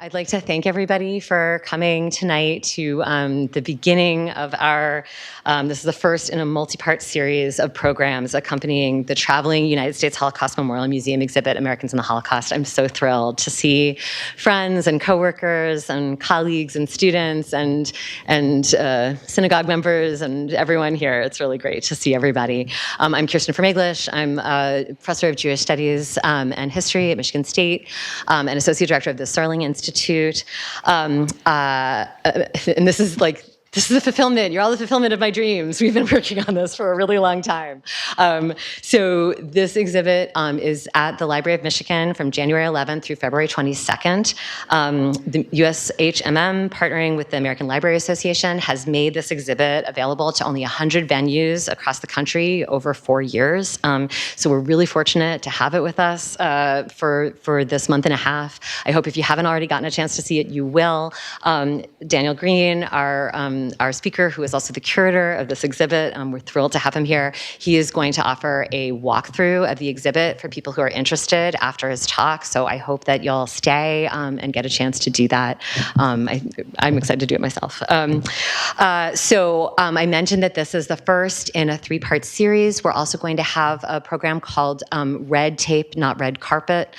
I'd like to thank everybody for coming tonight to the beginning of our, this is the first in a multi-part series of programs accompanying the traveling United States Holocaust Memorial Museum exhibit, Americans in the Holocaust. I'm so thrilled to see friends and coworkers and colleagues and students and synagogue members and everyone here. It's really great to see everybody. I'm Kirsten Vermeglish. I'm a professor of Jewish Studies and History at Michigan State, and Associate Director of the Serling Institute. And this is the fulfillment. You're all the fulfillment of my dreams. We've been working on this for a really long time. So this exhibit is at the Library of Michigan from January 11th through February 22nd. The USHMM, partnering with the American Library Association, has made this exhibit available to only 100 venues across the country over 4 years. So we're really fortunate to have it with us for this month and a half. I hope if you haven't already gotten a chance to see it, you will. Daniel Greene, our speaker, who is also the curator of this exhibit. We're thrilled to have him here. He is going to offer a walkthrough of the exhibit for people who are interested after his talk. So I hope that you'll stay and get a chance to do that. I'm excited to do it myself. I mentioned that this is the first in a 3-part series. We're also going to have a program called Red Tape, Not Red Carpet,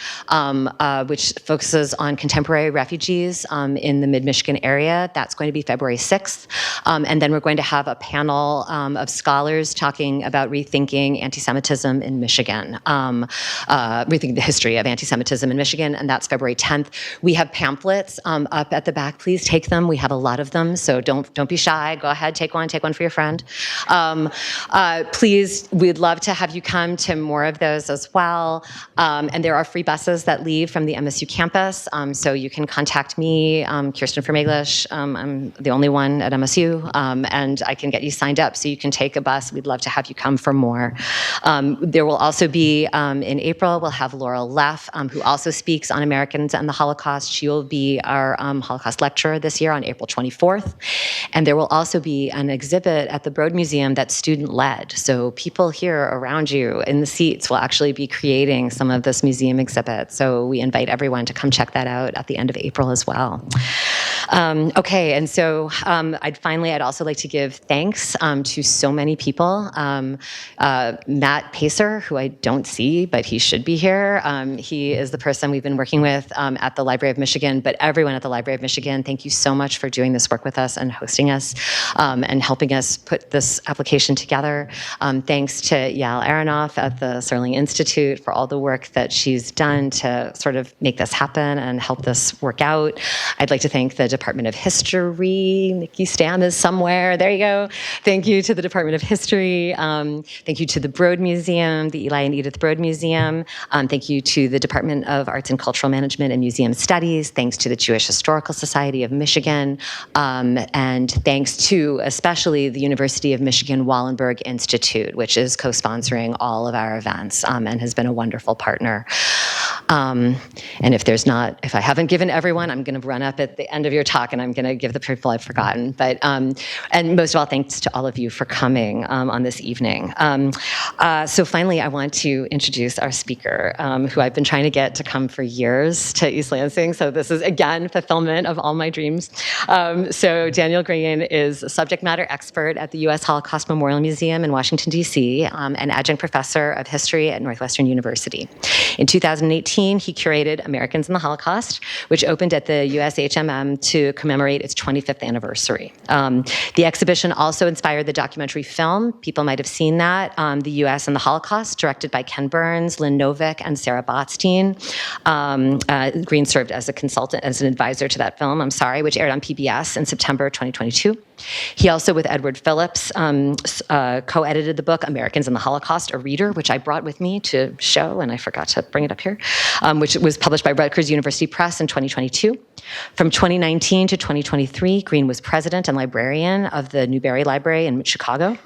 which focuses on contemporary refugees in the mid-Michigan area. That's going to be February 6th. And then we're going to have a panel of scholars talking about rethinking antisemitism in Michigan, rethinking the history of antisemitism in Michigan, and that's February 10th. We have pamphlets up at the back. Please take them. We have a lot of them, so don't be shy. Go ahead, take one for your friend. Please, we'd love to have you come to more of those as well. And there are free buses that leave from the MSU campus, so you can contact me, Kirsten Vermeglish. I'm the only one at MSU, and I can get you signed up so you can take a bus. We'd love to have you come for more. There will also be, in April, we'll have Laurel Leff, who also speaks on Americans and the Holocaust. She will be our Holocaust lecturer this year on April 24th. And there will also be an exhibit at the Broad Museum that's student-led. So people here around you in the seats will actually be creating some of this museum exhibit. So we invite everyone to come check that out at the end of April as well. Okay, and so I'd also like to give thanks to so many people. Matt Pacer, who I don't see, but he should be here. He is the person we've been working with at the Library of Michigan, but everyone at the Library of Michigan, thank you so much for doing this work with us and hosting us and helping us put this application together. Thanks to Yael Aronoff at the Serling Institute for all the work that she's done to sort of make this happen and help this work out. I'd like to thank the Department of History. Nikki Stam is somewhere. There you go. Thank you to the Department of History. Thank you to the Broad Museum, the Eli and Edith Broad Museum. Thank you to the Department of Arts and Cultural Management and Museum Studies. Thanks to the Jewish Historical Society of Michigan. And thanks to especially the University of Michigan Wallenberg Institute, which is co-sponsoring all of our events and has been a wonderful partner. And if I haven't given everyone, I'm going to run up at the end of your talk and I'm going to give the people I've forgotten. But and most of all, thanks to all of you for coming on this evening. So finally, I want to introduce our speaker, who I've been trying to get to come for years to East Lansing. So this is, again, fulfillment of all my dreams. So Daniel Greene is a subject matter expert at the U.S. Holocaust Memorial Museum in Washington, D.C., an adjunct professor of history at Northwestern University. In 2018, he curated Americans in the Holocaust, which opened at the USHMM to commemorate its 25th anniversary. The exhibition also inspired the documentary film. People might have seen that, The U.S. and the Holocaust, directed by Ken Burns, Lynn Novick, and Sarah Botstein. Greene served as a consultant, as an advisor to that film, which aired on PBS in September 2022. He also, with Edward Phillips, co-edited the book Americans in the Holocaust, A Reader, which I brought with me to show, and I forgot to bring it up here, which was published by Rutgers University Press in 2022. From 2019 to 2023, Greene was president and librarian of the Newberry Library in Chicago.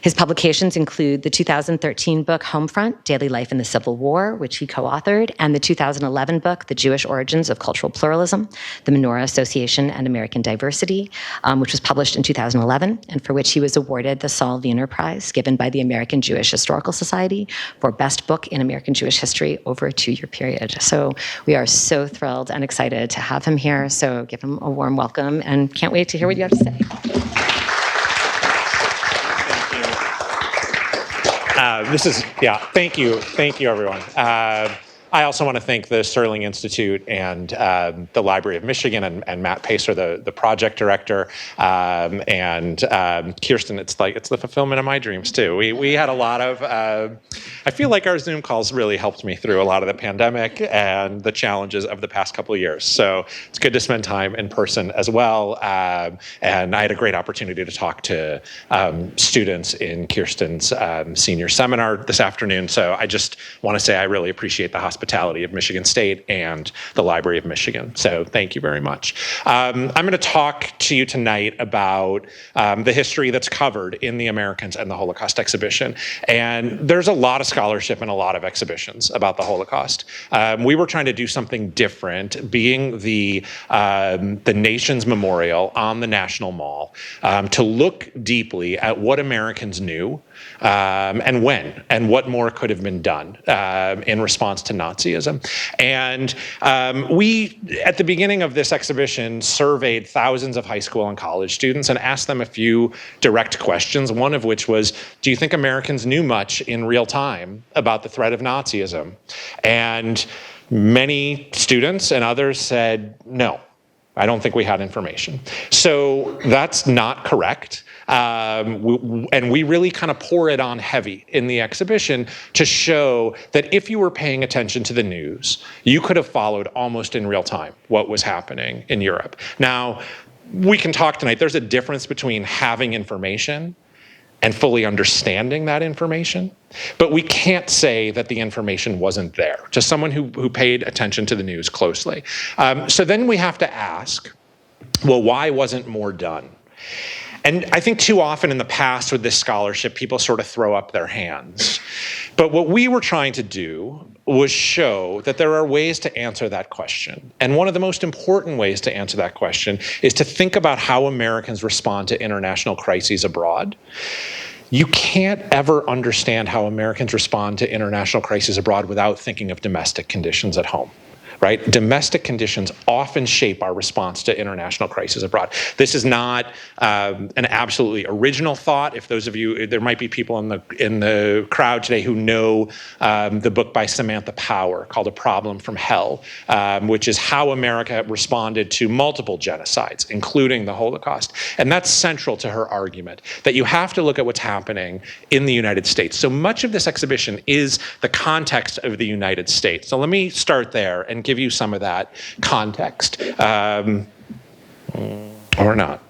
His publications include the 2013 book Homefront, Daily Life in the Civil War, which he co-authored, and the 2011 book, The Jewish Origins of Cultural Pluralism, the Menorah Association and American Diversity, which was published in 2011, and for which he was awarded the Saul Wiener Prize, given by the American Jewish Historical Society for Best Book in American Jewish History over a 2-year period. So we are so thrilled and excited to have him here, so give him a warm welcome, and can't wait to hear what you have to say. Thank you, everyone. I also want to thank the Sterling Institute and the Library of Michigan and Matt Pacer, the project director, and Kirsten. It's the fulfillment of my dreams too. We had a lot of. I feel like our Zoom calls really helped me through a lot of the pandemic and the challenges of the past couple of years. So it's good to spend time in person as well. And I had a great opportunity to talk to students in Kirsten's senior seminar this afternoon. So I just want to say I really appreciate the hospitality of Michigan State and the Library of Michigan. So thank you very much. I'm going to talk to you tonight about the history that's covered in the Americans and the Holocaust exhibition. And there's a lot of scholarship and a lot of exhibitions about the Holocaust. We were trying to do something different, being the nation's memorial on the National Mall, to look deeply at what Americans knew and when, and what more could have been done in response to Nazism. And we, at the beginning of this exhibition, surveyed thousands of high school and college students and asked them a few direct questions, one of which was, do you think Americans knew much in real time about the threat of Nazism? And many students and others said, no, I don't think we had information. So that's not correct. And we really kind of pour it on heavy in the exhibition to show that if you were paying attention to the news, you could have followed almost in real time what was happening in Europe. Now, we can talk tonight. There's a difference between having information and fully understanding that information. But we can't say that the information wasn't there, just someone who paid attention to the news closely. So then we have to ask, well, why wasn't more done? And I think too often in the past with this scholarship, people sort of throw up their hands. But what we were trying to do was show that there are ways to answer that question. And one of the most important ways to answer that question is to think about how Americans respond to international crises abroad. You can't ever understand how Americans respond to international crises abroad without thinking of domestic conditions at home. Right? Domestic conditions often shape our response to international crises abroad. This is not an absolutely original thought. If those of you, there might be people in the crowd today who know the book by Samantha Power called A Problem from Hell, which is how America responded to multiple genocides, including the Holocaust. And that's central to her argument, that you have to look at what's happening in the United States. So much of this exhibition is the context of the United States. So let me start there and give you some of that context, or not.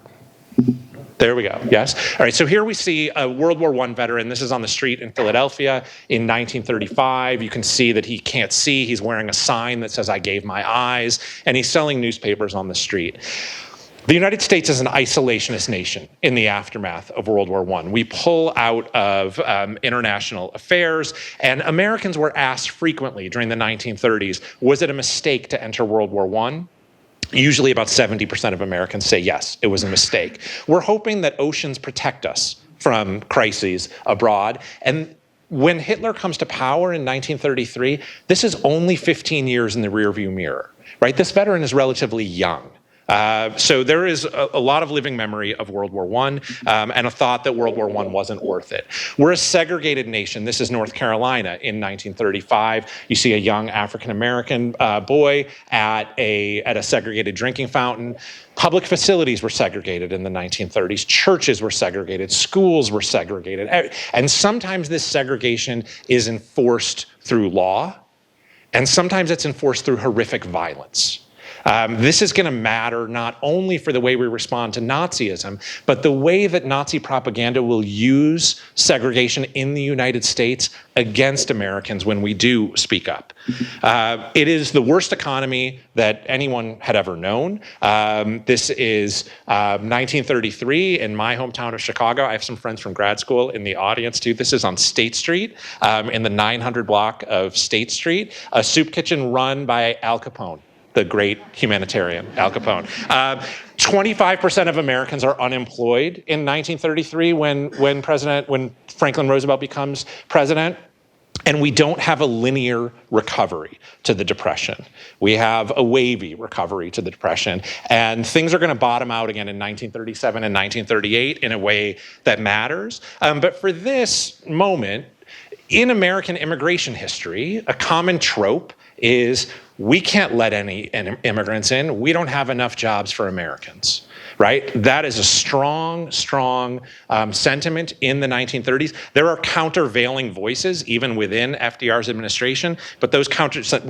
There we go, yes? All right, so here we see a World War I veteran. This is on the street in Philadelphia in 1935. You can see that he can't see. He's wearing a sign that says, "I gave my eyes," and he's selling newspapers on the street. The United States is an isolationist nation in the aftermath of World War I. We pull out of international affairs, and Americans were asked frequently during the 1930s, was it a mistake to enter World War I? Usually about 70% of Americans say yes, it was a mistake. We're hoping that oceans protect us from crises abroad. And when Hitler comes to power in 1933, this is only 15 years in the rearview mirror, right? This veteran is relatively young. So there is a lot of living memory of World War I and a thought that World War I wasn't worth it. We're a segregated nation. This is North Carolina in 1935. You see a young African-American boy at a segregated drinking fountain. Public facilities were segregated in the 1930s. Churches were segregated. Schools were segregated. And sometimes this segregation is enforced through law, and sometimes it's enforced through horrific violence. This is going to matter not only for the way we respond to Nazism, but the way that Nazi propaganda will use segregation in the United States against Americans when we do speak up. It is the worst economy that anyone had ever known. This is 1933 in my hometown of Chicago. I have some friends from grad school in the audience too. This is on State Street, in the 900 block of State Street, a soup kitchen run by Al Capone, the great humanitarian, Al Capone. 25% of Americans are unemployed in 1933 when Franklin Roosevelt becomes president. And we don't have a linear recovery to the Depression. We have a wavy recovery to the Depression. And things are going to bottom out again in 1937 and 1938 in a way that matters. But for this moment, in American immigration history, a common trope is we can't let any immigrants in. We don't have enough jobs for Americans, right? That is a strong sentiment in the 1930s. There are countervailing voices even within FDR's administration, but those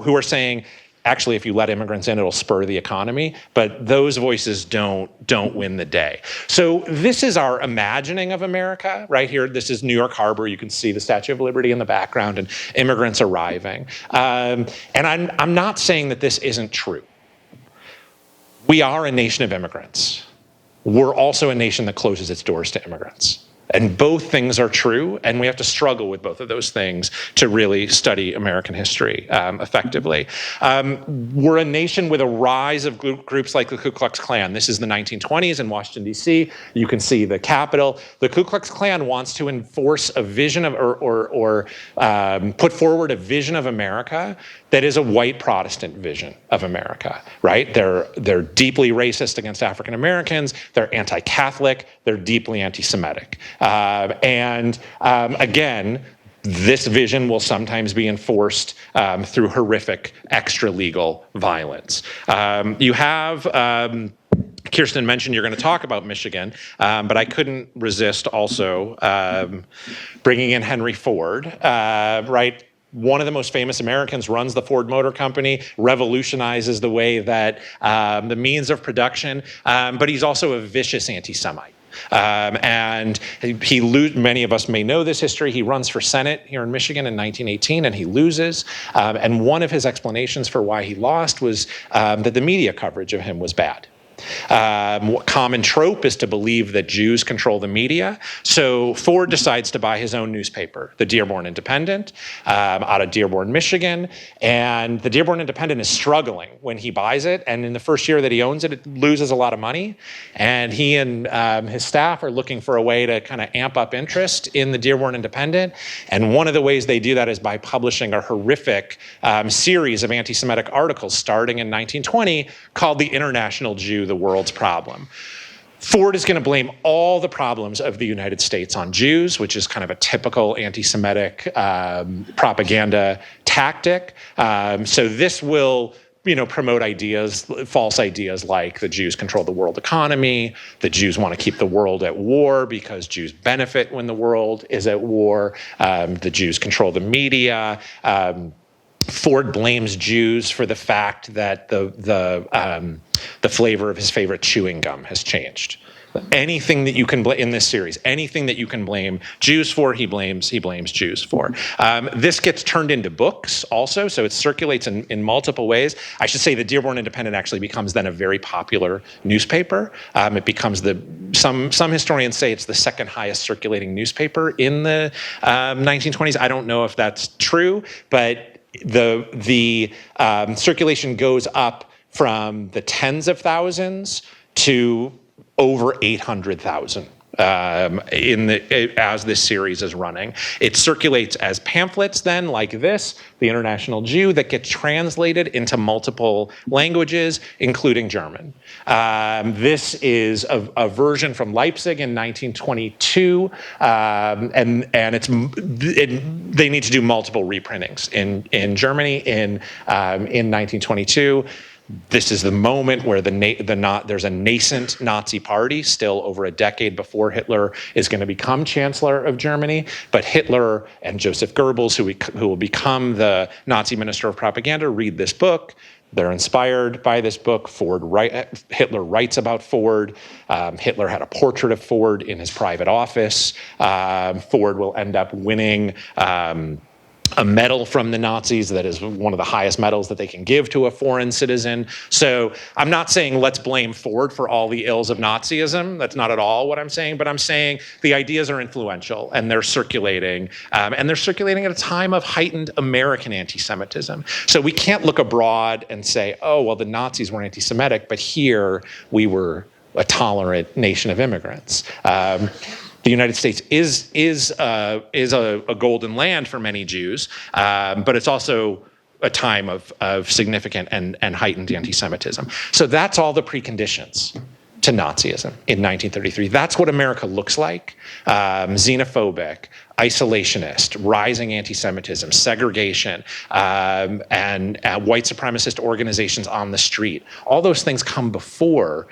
who are saying, actually, if you let immigrants in, it'll spur the economy. But those voices don't win the day. So this is our imagining of America right here. This is New York Harbor. You can see the Statue of Liberty in the background and immigrants arriving. And I'm not saying that this isn't true. We are a nation of immigrants. We're also a nation that closes its doors to immigrants. And both things are true, and we have to struggle with both of those things to really study American history effectively. We're a nation with a rise of groups like the Ku Klux Klan. This is the 1920s in Washington, D.C. You can see the Capitol. The Ku Klux Klan wants to enforce a vision of, or put forward a vision of America that is a white Protestant vision of America, right? They're deeply racist against African Americans. They're anti-Catholic. They're deeply anti-Semitic. Again, this vision will sometimes be enforced through horrific extra-legal violence. You have Kirsten mentioned you're going to talk about Michigan, but I couldn't resist also bringing in Henry Ford, right? One of the most famous Americans runs the Ford Motor Company, revolutionizes the way that the means of production, but he's also a vicious anti-Semite. And many of us may know this history. He runs for Senate here in Michigan in 1918, and he loses. And one of his explanations for why he lost was that the media coverage of him was bad. Common trope is to believe that Jews control the media. So Ford decides to buy his own newspaper, the Dearborn Independent, out of Dearborn, Michigan. And the Dearborn Independent is struggling when he buys it. And in the first year that he owns it, it loses a lot of money. And he and his staff are looking for a way to kind of amp up interest in the Dearborn Independent. And one of the ways they do that is by publishing a horrific series of anti-Semitic articles starting in 1920 called The International Jew, the World's Problem. Ford is going to blame all the problems of the United States on Jews, which is kind of a typical anti-Semitic propaganda tactic. So this will promote ideas, false ideas like the Jews control the world economy, the Jews want to keep the world at war because Jews benefit when the world is at war, the Jews control the media. Ford blames Jews for the fact that the flavor of his favorite chewing gum has changed. Anything that you can blame in this series, anything that you can blame Jews for, he blames Jews for. This gets turned into books also, so it circulates in multiple ways. I should say the Dearborn Independent actually becomes then a very popular newspaper. It becomes some historians say it's the second highest circulating newspaper in the 1920s. I don't know if that's true, but the circulation goes up from the tens of thousands to over 800,000 as this series is running. It circulates as pamphlets then, like this, The International Jew, that get translated into multiple languages, including German. This is a version from Leipzig in 1922, and they need to do multiple reprintings in Germany in 1922. This is the moment where there's a nascent Nazi party still over a decade before Hitler is going to become Chancellor of Germany. But Hitler and Joseph Goebbels, who will become the Nazi Minister of Propaganda, read this book. They're inspired by this book. Hitler writes about Ford. Hitler had a portrait of Ford in his private office. Ford will end up winning a medal from the Nazis that is one of the highest medals that they can give to a foreign citizen. So I'm not saying let's blame Ford for all the ills of Nazism. That's not at all what I'm saying, but I'm saying the ideas are influential and they're circulating. And they're circulating at a time of heightened American anti-Semitism. So we can't look abroad and say, oh, well, the Nazis were anti-Semitic, but here we were a tolerant nation of immigrants. The United States is a golden land for many Jews, but it's also a time of significant and heightened anti-Semitism. So that's all the preconditions to Nazism in 1933. That's what America looks like: xenophobic, isolationist, rising anti-Semitism, segregation, and white supremacist organizations on the street. All those things come before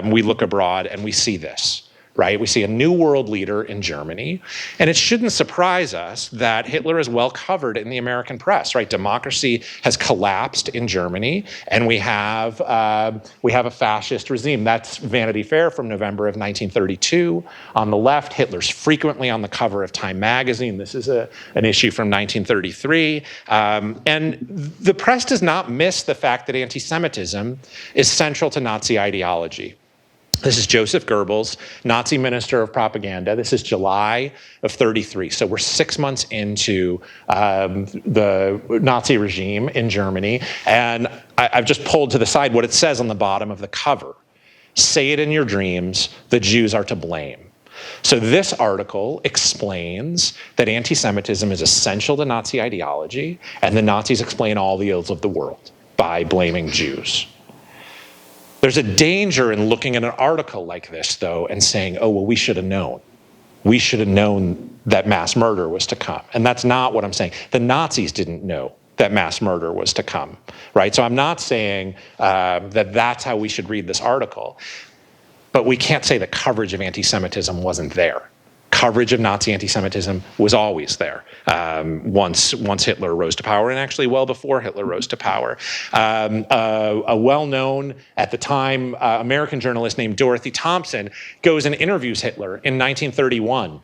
we look abroad and we see this. Right? We see a new world leader in Germany, and it shouldn't surprise us that Hitler is well covered in the American press, right? Democracy has collapsed in Germany, and we have a fascist regime. That's Vanity Fair from November of 1932. On the left, Hitler's frequently on the cover of Time magazine. This is an issue from 1933. And the press does not miss the fact that anti-Semitism is central to Nazi ideology. This is Joseph Goebbels, Nazi minister of propaganda. This is July of 33. So we're 6 months into the Nazi regime in Germany. And I've just pulled to the side what it says on the bottom of the cover. Say it in your dreams, the Jews are to blame. So this article explains that anti-Semitism is essential to Nazi ideology, and the Nazis explain all the ills of the world by blaming Jews. There's a danger in looking at an article like this, though, and saying, oh, well, we should have known. We should have known that mass murder was to come. And that's not what I'm saying. The Nazis didn't know that mass murder was to come, right? So I'm not saying that that's how we should read this article. But we can't say the coverage of anti-Semitism wasn't there. Coverage of Nazi anti-Semitism was always there once Hitler rose to power, and actually well before Hitler rose to power. A well-known, at the time, American journalist named Dorothy Thompson goes and interviews Hitler in 1931.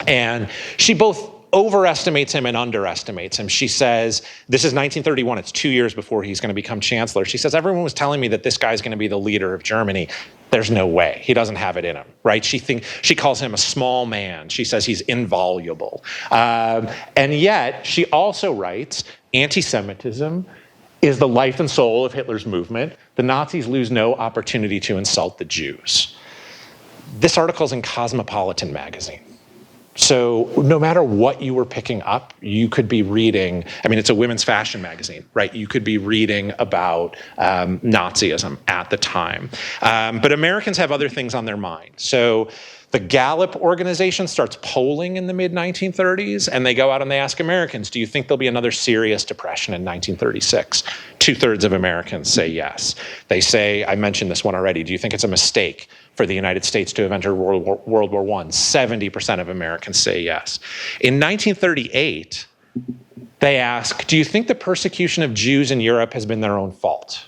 And she both overestimates him and underestimates him. She says, this is 1931, it's 2 years before he's going to become chancellor. She says, everyone was telling me that this guy's going to be the leader of Germany. There's no way. He doesn't have it in him, right? She calls him a small man. She says he's involuble. And yet, she also writes, anti-Semitism is the life and soul of Hitler's movement. The Nazis lose no opportunity to insult the Jews. This article's in Cosmopolitan magazine. So no matter what you were picking up, you could be reading, I mean, it's a women's fashion magazine, right? You could be reading about Nazism at the time. But Americans have other things on their mind. So the Gallup organization starts polling in the mid-1930s, and they go out and they ask Americans, do you think there'll be another serious depression in 1936? 2/3 of Americans say yes. They say, I mentioned this one already, do you think it's a mistake for the United States to have entered World War I? 70% of Americans say yes. In 1938, they ask, do you think the persecution of Jews in Europe has been their own fault?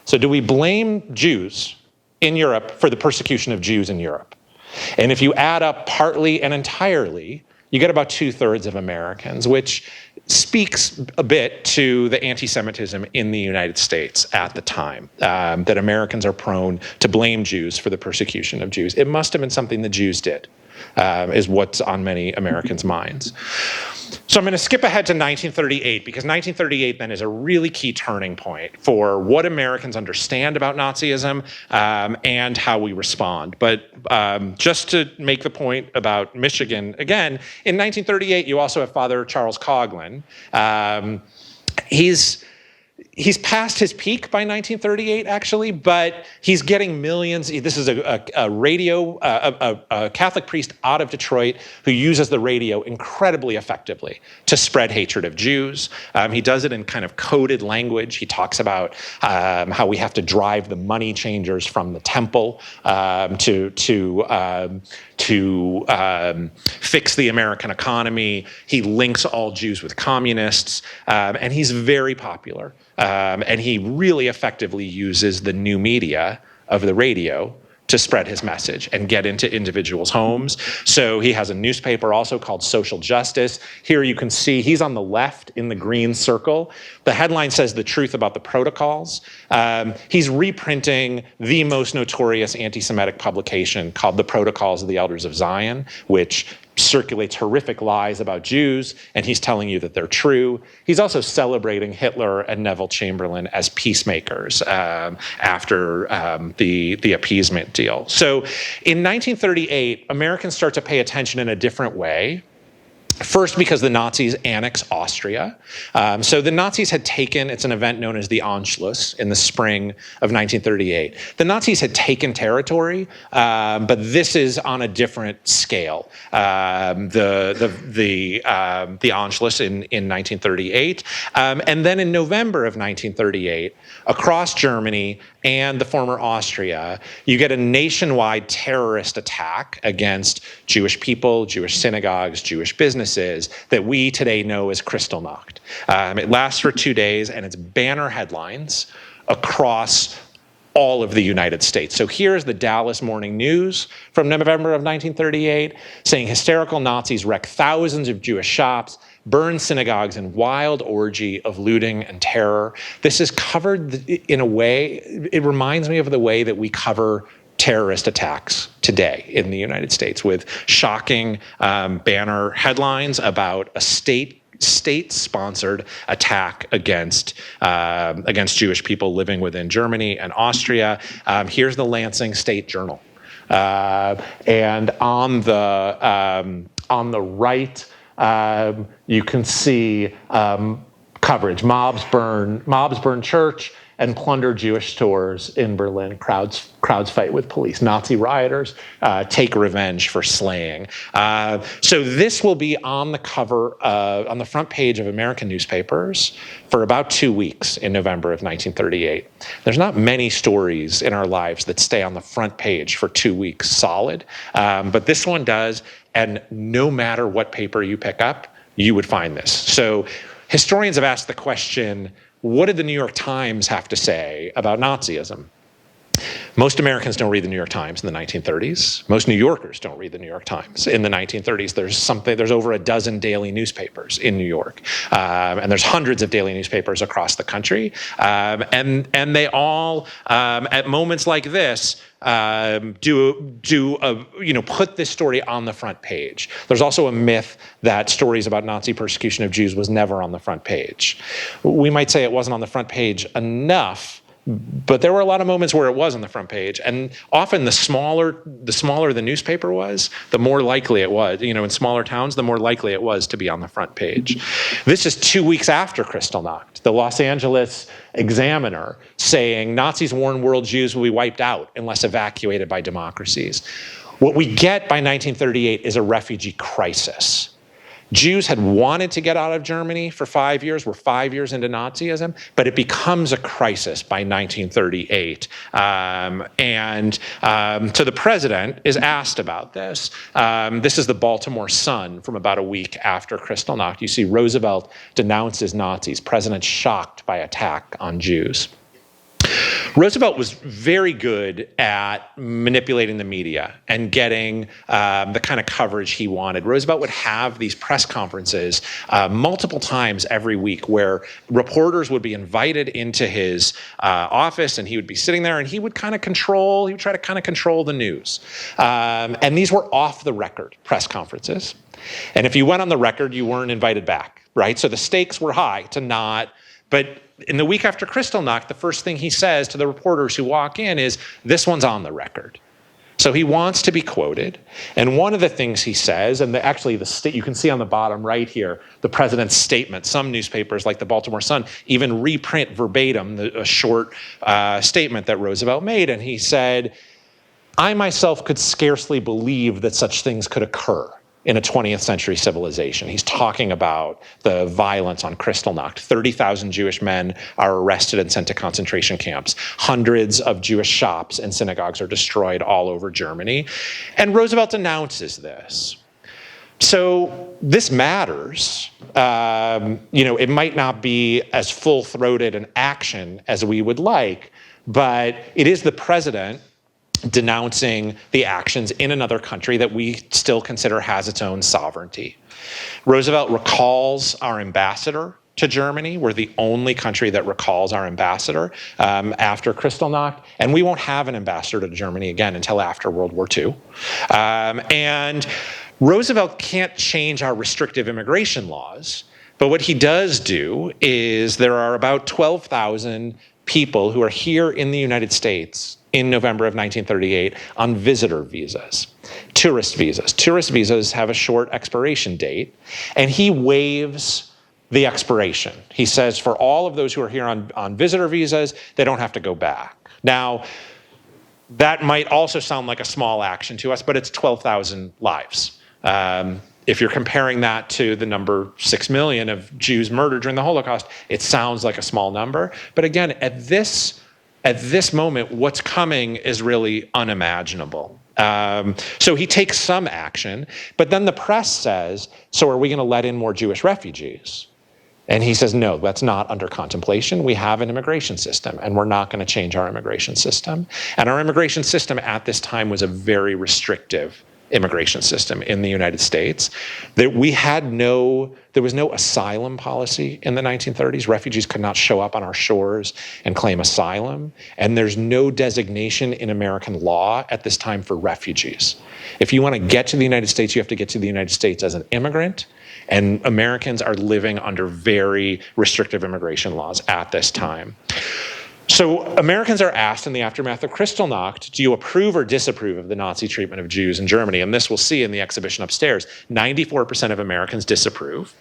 So do we blame Jews in Europe for the persecution of Jews in Europe? And if you add up partly and entirely, you get about 2/3 of Americans, which speaks a bit to the anti-Semitism in the United States at the time, that Americans are prone to blame Jews for the persecution of Jews. It must have been something the Jews did, is what's on many Americans' minds. So I'm going to skip ahead to 1938, because 1938 then is a really key turning point for what Americans understand about Nazism and how we respond. But just to make the point about Michigan, again, in 1938, you also have Father Charles Coughlin. He's past his peak by 1938, actually, but he's getting millions. This is a Catholic priest out of Detroit who uses the radio incredibly effectively to spread hatred of Jews. He does it in kind of coded language. He talks about how we have to drive the money changers from the temple to fix the American economy. He links all Jews with communists, and he's very popular And he really effectively uses the new media of the radio to spread his message and get into individuals' homes. So he has a newspaper also called Social Justice. Here you can see he's on the left in the green circle. The headline says the truth about the protocols. He's reprinting the most notorious anti-Semitic publication called The Protocols of the Elders of Zion, which circulates horrific lies about Jews, and he's telling you that they're true. He's also celebrating Hitler and Neville Chamberlain as peacemakers after the appeasement deal. So in 1938, Americans start to pay attention in a different way. First, because the Nazis annex Austria. So the Nazis had taken, it's an event known as the Anschluss in the spring of 1938. The Nazis had taken territory, but this is on a different scale. The Anschluss in 1938. And then in November of 1938, across Germany and the former Austria, you get a nationwide terrorist attack against Jewish people, Jewish synagogues, Jewish businesses that we today know as Kristallnacht. It lasts for 2 days, and it's banner headlines across all of the United States. So here's the Dallas Morning News from November of 1938 saying hysterical Nazis wreck thousands of Jewish shops, burn synagogues in wild orgy of looting and terror. This is covered in a way, it reminds me of the way that we cover terrorist attacks today in the United States, with shocking banner headlines about a state-sponsored attack against Jewish people living within Germany and Austria. Here's the Lansing State Journal, and on the right you can see coverage: mobs burn church and plunder Jewish stores in Berlin. Crowds fight with police. Nazi rioters take revenge for slaying. So this will be on the cover, on the front page of American newspapers for about 2 weeks in November of 1938. There's not many stories in our lives that stay on the front page for 2 weeks solid, but this one does, and no matter what paper you pick up, you would find this. So historians have asked the question, what did the New York Times have to say about Nazism? Most Americans don't read the New York Times in the 1930s. Most New Yorkers don't read the New York Times in the 1930s. There's over a dozen daily newspapers in New York, and there's hundreds of daily newspapers across the country, and they all, at moments like this, put this story on the front page. There's also a myth that stories about Nazi persecution of Jews was never on the front page. We might say it wasn't on the front page enough, but there were a lot of moments where it was on the front page, and often the smaller the newspaper was, the more likely it was. In smaller towns, the more likely it was to be on the front page. This is 2 weeks after Kristallnacht. The Los Angeles Examiner saying Nazis warn world Jews will be wiped out unless evacuated by democracies. What we get by 1938 is a refugee crisis. Jews had wanted to get out of Germany for 5 years. We're 5 years into Nazism, but it becomes a crisis by 1938. So the president is asked about this. This is the Baltimore Sun from about a week after Kristallnacht. You see Roosevelt denounces Nazis, president shocked by attack on Jews. Roosevelt was very good at manipulating the media and getting the kind of coverage he wanted. Roosevelt would have these press conferences multiple times every week where reporters would be invited into his office, and he would be sitting there, and he would try to control the news. And these were off-the-record press conferences. And if you went on the record, you weren't invited back, right? So the stakes were high to not, but in the week after Kristallnacht, the first thing he says to the reporters who walk in is, this one's on the record. So he wants to be quoted. And one of the things he says, and you can see on the bottom right here, the president's statement. Some newspapers, like the Baltimore Sun, even reprint verbatim a short statement that Roosevelt made. And he said, I myself could scarcely believe that such things could occur in a 20th century civilization. He's talking about the violence on Kristallnacht. 30,000 Jewish men are arrested and sent to concentration camps. Hundreds of Jewish shops and synagogues are destroyed all over Germany. And Roosevelt announces this. So this matters. It might not be as full-throated an action as we would like, but it is the president denouncing the actions in another country that we still consider has its own sovereignty. Roosevelt recalls our ambassador to Germany. We're the only country that recalls our ambassador after Kristallnacht, and we won't have an ambassador to Germany again until after World War II. And Roosevelt can't change our restrictive immigration laws, but what he does do is there are about 12,000 people who are here in the United States in November of 1938 on visitor visas, tourist visas. Tourist visas have a short expiration date, and he waives the expiration. He says for all of those who are here on visitor visas, they don't have to go back. Now, that might also sound like a small action to us, but it's 12,000 lives. If you're comparing that to the number 6 million of Jews murdered during the Holocaust, it sounds like a small number. But again, at this moment, what's coming is really unimaginable. So he takes some action, but then the press says, so are we going to let in more Jewish refugees? And he says, no, that's not under contemplation. We have an immigration system, and we're not going to change our immigration system. And our immigration system at this time was a very restrictive immigration system in the United States. There was no asylum policy in the 1930s. Refugees could not show up on our shores and claim asylum. And there's no designation in American law at this time for refugees. If you want to get to the United States, you have to get to the United States as an immigrant. And Americans are living under very restrictive immigration laws at this time. So Americans are asked in the aftermath of Kristallnacht, do you approve or disapprove of the Nazi treatment of Jews in Germany? And this we'll see in the exhibition upstairs. 94% of Americans disapprove.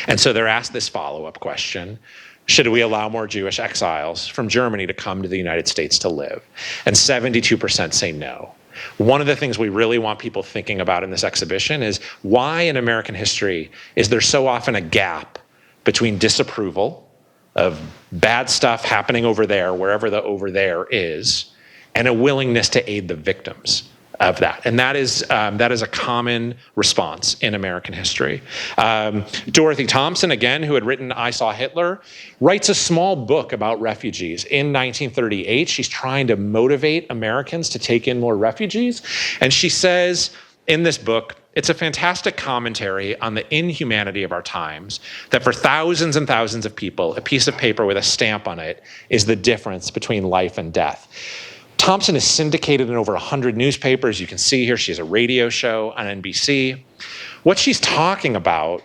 And so they're asked this follow-up question: should we allow more Jewish exiles from Germany to come to the United States to live? And 72% say no. One of the things we really want people thinking about in this exhibition is why in American history is there so often a gap between disapproval of bad stuff happening over there, wherever the over there is, and a willingness to aid the victims of that. And that is a common response in American history. Dorothy Thompson, again, who had written I Saw Hitler, writes a small book about refugees in 1938. She's trying to motivate Americans to take in more refugees. And she says in this book, it's a fantastic commentary on the inhumanity of our times, that for thousands and thousands of people, a piece of paper with a stamp on it is the difference between life and death. Thompson is syndicated in over 100 newspapers. You can see here she has a radio show on NBC. What she's talking about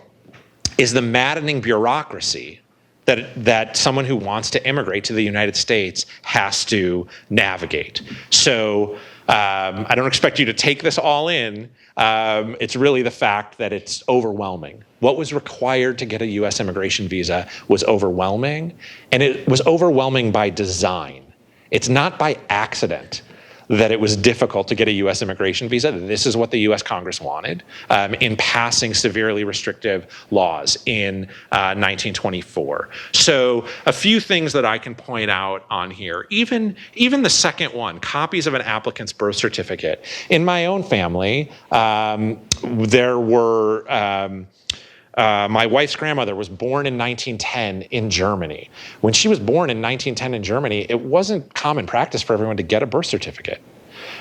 is the maddening bureaucracy that someone who wants to immigrate to the United States has to navigate. So I don't expect you to take this all in. It's really the fact that it's overwhelming. What was required to get a US immigration visa was overwhelming, and it was overwhelming by design. It's not by accident that it was difficult to get a US immigration visa. This is what the US Congress wanted in passing severely restrictive laws in 1924. So a few things that I can point out on here, even the second one, copies of an applicant's birth certificate. In my own family, there were my wife's grandmother was born in 1910 in Germany. When she was born in 1910 in Germany, it wasn't common practice for everyone to get a birth certificate,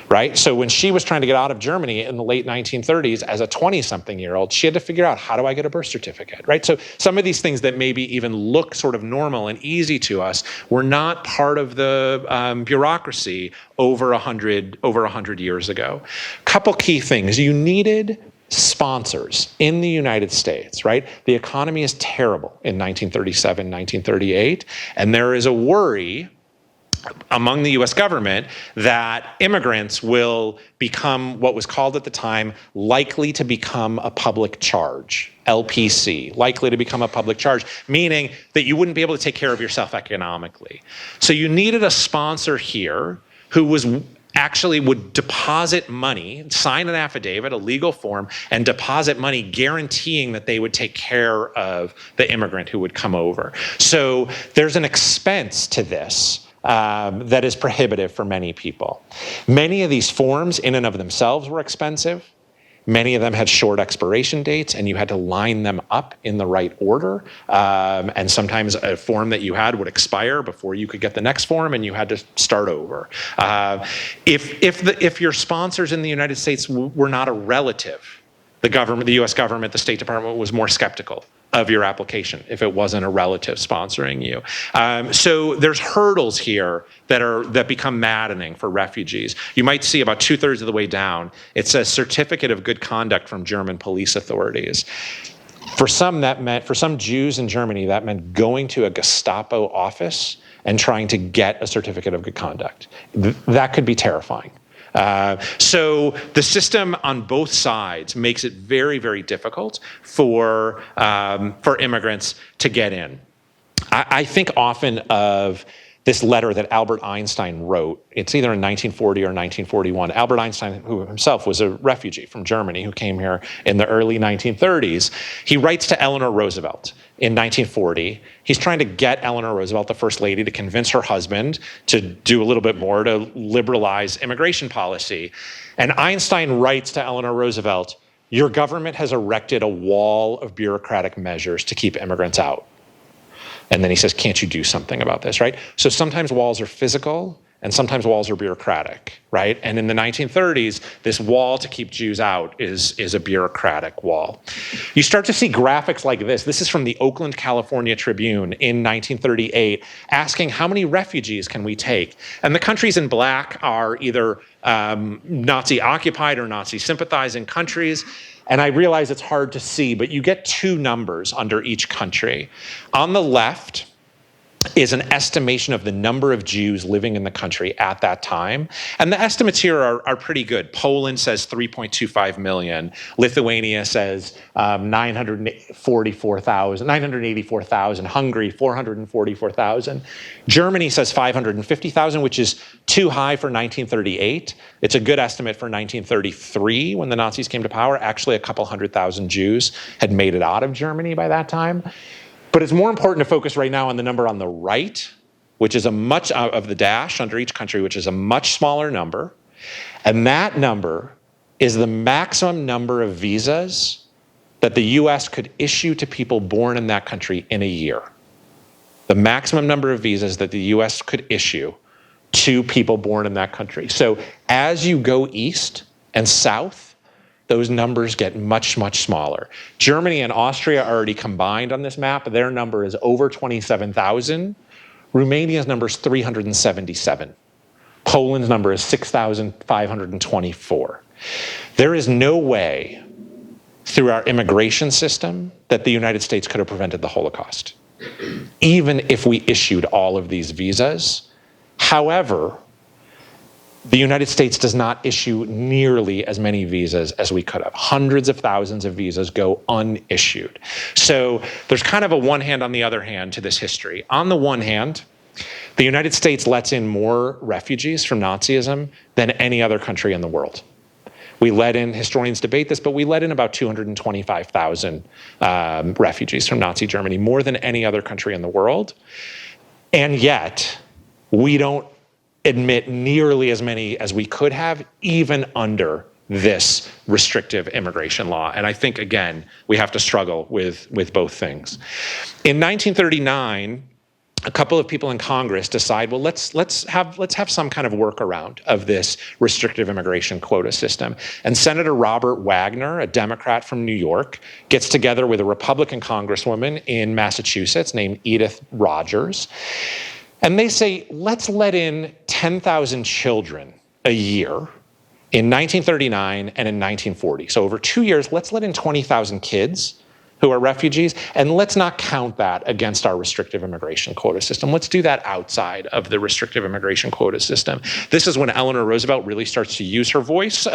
right? So when she was trying to get out of Germany in the late 1930s as a 20-something-year-old, she had to figure out, how do I get a birth certificate, right? So some of these things that maybe even look sort of normal and easy to us were not part of the bureaucracy over 100 years ago. Couple key things. You needed sponsors in the United States, right? The economy is terrible in 1937, 1938, and there is a worry among the US government that immigrants will become what was called at the time likely to become a public charge, LPC, likely to become a public charge, meaning that you wouldn't be able to take care of yourself economically. So you needed a sponsor here who would deposit money, sign an affidavit, a legal form, and deposit money guaranteeing that they would take care of the immigrant who would come over. So there's an expense to this that is prohibitive for many people. Many of these forms in and of themselves were expensive. Many of them had short expiration dates, and you had to line them up in the right order. And sometimes a form that you had would expire before you could get the next form, and you had to start over. If your sponsors in the United States were not a relative, the government, the U.S. government, the State Department was more skeptical of your application if it wasn't a relative sponsoring you. So there's hurdles here that become maddening for refugees. You might see about 2/3 of the way down, it says certificate of good conduct from German police authorities. For some Jews in Germany, that meant going to a Gestapo office and trying to get a certificate of good conduct. That could be terrifying. So the system on both sides makes it very, very difficult for immigrants to get in. I think often of this letter that Albert Einstein wrote. It's either in 1940 or 1941. Albert Einstein, who himself was a refugee from Germany, who came here in the early 1930s, he writes to Eleanor Roosevelt in 1940. He's trying to get Eleanor Roosevelt, the first lady, to convince her husband to do a little bit more to liberalize immigration policy. And Einstein writes to Eleanor Roosevelt, "Your government has erected a wall of bureaucratic measures to keep immigrants out." And then he says, can't you do something about this, right? So sometimes walls are physical and sometimes walls are bureaucratic, right? And in the 1930s, this wall to keep Jews out is a bureaucratic wall. You start to see graphics like this. This is from the Oakland, California Tribune in 1938, asking how many refugees can we take? And the countries in black are either Nazi-occupied or Nazi-sympathizing countries. And I realize it's hard to see, but you get two numbers under each country. On the left is an estimation of the number of Jews living in the country at that time. And the estimates here are pretty good. Poland says 3.25 million. Lithuania says 984,000. Hungary, 444,000. Germany says 550,000, which is too high for 1938. It's a good estimate for 1933 when the Nazis came to power. Actually, a couple 100,000 Jews had made it out of Germany by that time. But it's more important to focus right now on the number on the right, which is a much of the dash under each country, which is a much smaller number. And that number is the maximum number of visas that the US could issue to people born in that country in a year. The maximum number of visas that the US could issue to people born in that country. So as you go east and south, those numbers get much, much smaller. Germany and Austria are already combined on this map. Their number is over 27,000. Romania's number is 377. Poland's number is 6,524. There is no way through our immigration system that the United States could have prevented the Holocaust, even if we issued all of these visas. However, the United States does not issue nearly as many visas as we could have. Hundreds of thousands of visas go unissued. So there's kind of a one hand on the other hand to this history. On the one hand, the United States lets in more refugees from Nazism than any other country in the world. We let in, historians debate this, but we let in about 225,000 refugees from Nazi Germany, more than any other country in the world. And yet, we don't admit nearly as many as we could have, even under this restrictive immigration law. And I think, again, we have to struggle with both things. In 1939, a couple of people in Congress decide, well, let's have some kind of workaround of this restrictive immigration quota system. And Senator Robert Wagner, a Democrat from New York, gets together with a Republican congresswoman in Massachusetts named Edith Rogers. And they say, let's let in 10,000 children a year in 1939 and in 1940. So over 2 years, let's let in 20,000 kids who are refugees, and let's not count that against our restrictive immigration quota system. Let's do that outside of the restrictive immigration quota system. This is when Eleanor Roosevelt really starts to use her voice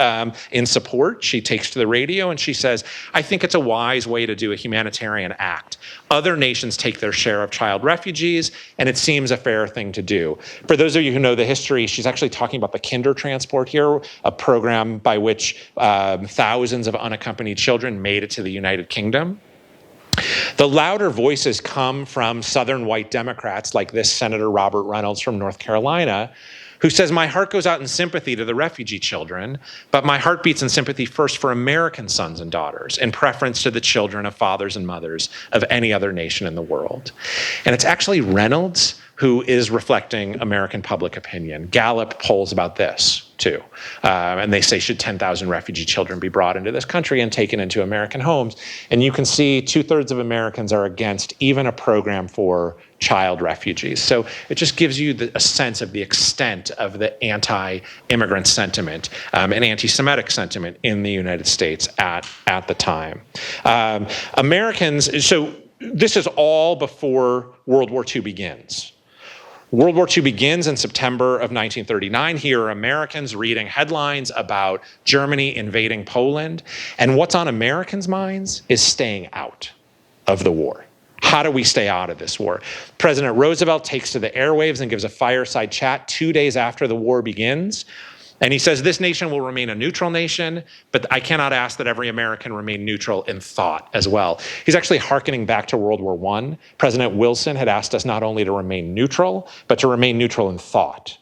in support. She takes to the radio and she says, I think it's a wise way to do a humanitarian act. Other nations take their share of child refugees, and it seems a fair thing to do. For those of you who know the history, she's actually talking about the Kinder Transport here, a program by which thousands of unaccompanied children made it to the United Kingdom. The louder voices come from Southern white Democrats like this Senator Robert Reynolds from North Carolina, who says, "My heart goes out in sympathy to the refugee children, but my heart beats in sympathy first for American sons and daughters, in preference to the children of fathers and mothers of any other nation in the world." And it's actually Reynolds who is reflecting American public opinion. Gallup polls about this, too. And they say, should 10,000 refugee children be brought into this country and taken into American homes? And you can see 2/3 of Americans are against even a program for child refugees. So it just gives you a sense of the extent of the anti-immigrant sentiment and anti-Semitic sentiment in the United States at the time. Americans, so this is all before World War II begins. World War II begins in September of 1939. Here are Americans reading headlines about Germany invading Poland. And what's on Americans' minds is staying out of the war. How do we stay out of this war? President Roosevelt takes to the airwaves and gives a fireside chat 2 days after the war begins. And he says, "This nation will remain a neutral nation, but I cannot ask that every American remain neutral in thought as well." He's actually hearkening back to World War I. President Wilson had asked us not only to remain neutral, but to remain neutral in thought.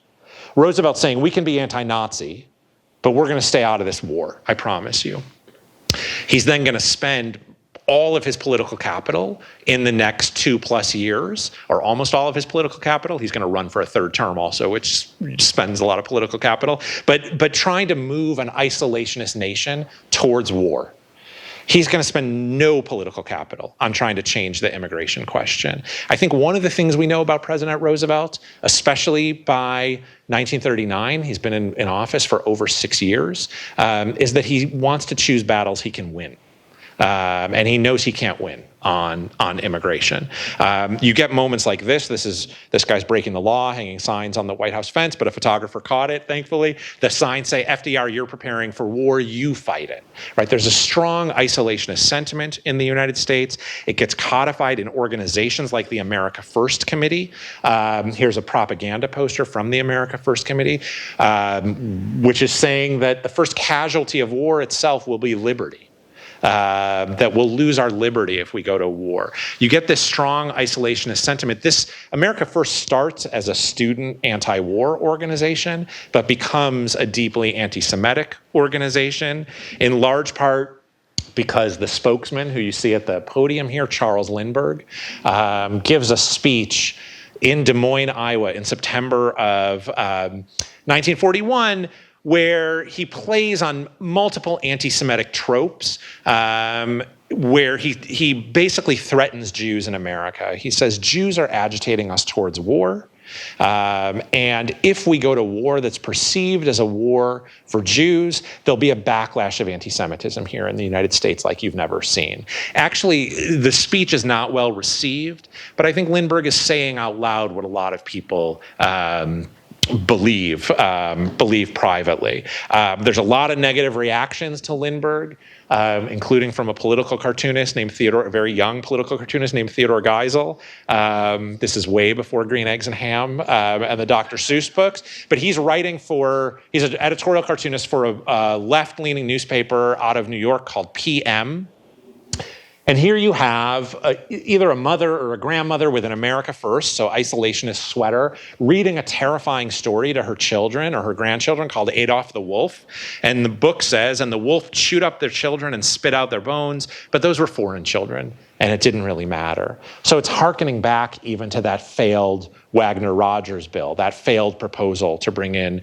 Roosevelt's saying, we can be anti-Nazi, but we're going to stay out of this war, I promise you. He's then going to spend all of his political capital in the next 2+ years, or almost all of his political capital. He's going to run for a third term also, which spends a lot of political capital, but trying to move an isolationist nation towards war. He's going to spend no political capital on trying to change the immigration question. I think one of the things we know about President Roosevelt, especially by 1939, he's been in office for over 6 years, is that he wants to choose battles he can win. And he knows he can't win on immigration. You get moments like this. This guy's breaking the law, hanging signs on the White House fence, but a photographer caught it, thankfully. The signs say, "FDR, you're preparing for war, you fight it." Right? There's a strong isolationist sentiment in the United States. It gets codified in organizations like the America First Committee. Here's a propaganda poster from the America First Committee, which is saying that the first casualty of war itself will be liberty. That we'll lose our liberty if we go to war. You get this strong isolationist sentiment. This America First starts as a student anti-war organization, but becomes a deeply anti-Semitic organization, in large part because the spokesman, who you see at the podium here, Charles Lindbergh, gives a speech in Des Moines, Iowa, in September of 1941, where he plays on multiple anti-Semitic tropes, where he basically threatens Jews in America. He says, "Jews are agitating us towards war. And if we go to war that's perceived as a war for Jews, there'll be a backlash of anti-Semitism here in the United States like you've never seen." Actually, the speech is not well received, but I think Lindbergh is saying out loud what a lot of people believe privately. There's a lot of negative reactions to Lindbergh, including from a political cartoonist named Theodore, a very young political cartoonist named Theodore Geisel. This is way before Green Eggs and Ham and the Dr. Seuss books. But he's he's an editorial cartoonist for a left-leaning newspaper out of New York called PM. And here you have either a mother or a grandmother with an America First, so isolationist sweater, reading a terrifying story to her children or her grandchildren called Adolf the Wolf. And the book says, "And the wolf chewed up their children and spit out their bones, but those were foreign children, and it didn't really matter." So it's hearkening back even to that failed Wagner-Rogers bill, that failed proposal to bring in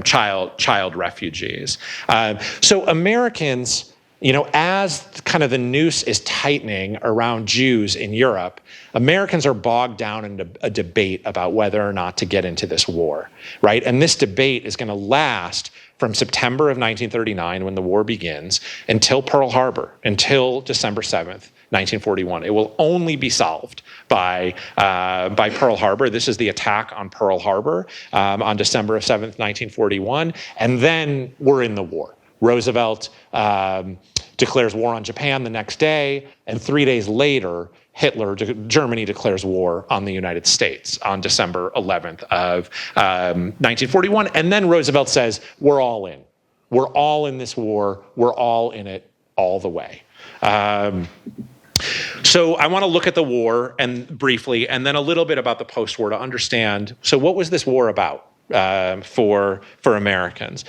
child refugees. So Americans, as kind of the noose is tightening around Jews in Europe, Americans are bogged down in a debate about whether or not to get into this war, right? And this debate is going to last from September of 1939, when the war begins, until Pearl Harbor, until December 7th, 1941. It will only be solved by Pearl Harbor. This is the attack on Pearl Harbor on December 7th, 1941, and then we're in the war. Roosevelt declares war on Japan the next day, and 3 days later, Germany declares war on the United States on December 11th of 1941. And then Roosevelt says, "We're all in. We're all in this war. We're all in it all the way." So I want to look at the war briefly, and then a little bit about the post-war to understand, so what was this war about? for Americans.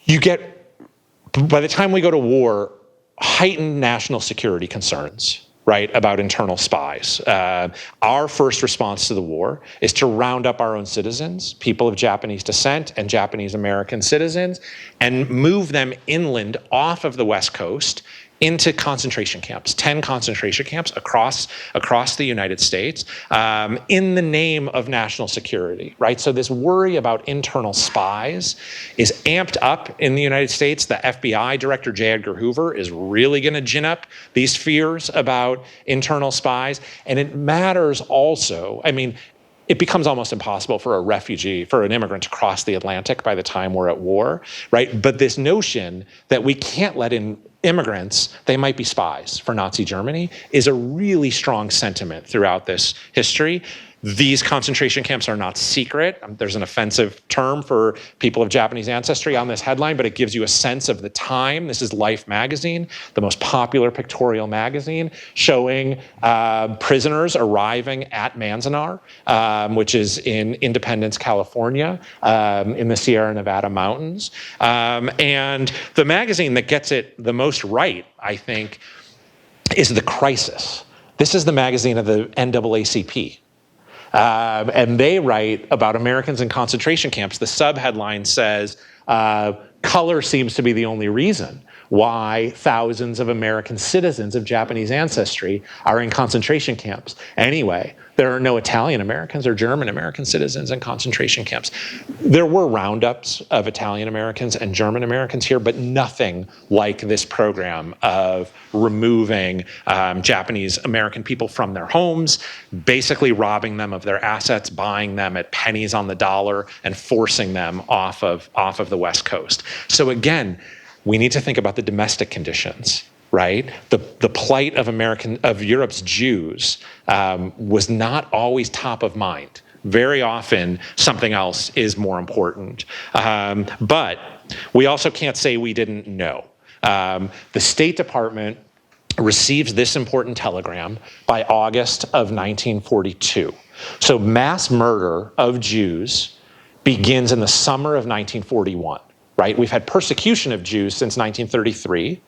You get, by the time we go to war, heightened national security concerns, right, about internal spies. Our first response to the war is to round up our own citizens, people of Japanese descent and Japanese American citizens, and move them inland off of the West Coast into concentration camps, 10 concentration camps across the United States, in the name of national security, right? So this worry about internal spies is amped up in the United States. The FBI Director J. Edgar Hoover is really going to gin up these fears about internal spies. And it matters also, I mean, it becomes almost impossible for a refugee, for an immigrant to cross the Atlantic by the time we're at war, right? But this notion that we can't let in immigrants, they might be spies for Nazi Germany, is a really strong sentiment throughout this history. These concentration camps are not secret. There's an offensive term for people of Japanese ancestry on this headline, but it gives you a sense of the time. This is Life magazine, the most popular pictorial magazine, showing prisoners arriving at Manzanar, which is in Independence, California, in the Sierra Nevada mountains. And the magazine that gets it the most right, I think, is The Crisis. This is the magazine of the NAACP. And they write about Americans in concentration camps. The subheadline says, color seems to be the only reason why thousands of American citizens of Japanese ancestry are in concentration camps. Anyway, there are no Italian Americans or German American citizens in concentration camps. There were roundups of Italian Americans and German Americans here, but nothing like this program of removing Japanese American people from their homes, basically robbing them of their assets, buying them at pennies on the dollar, and forcing them off of the West Coast. So again, we need to think about the domestic conditions, right? The plight of Europe's Jews was not always top of mind. Very often, something else is more important. But we also can't say we didn't know. The State Department receives this important telegram by August of 1942. So mass murder of Jews begins in the summer of 1941. Right? We've had persecution of Jews since 1933,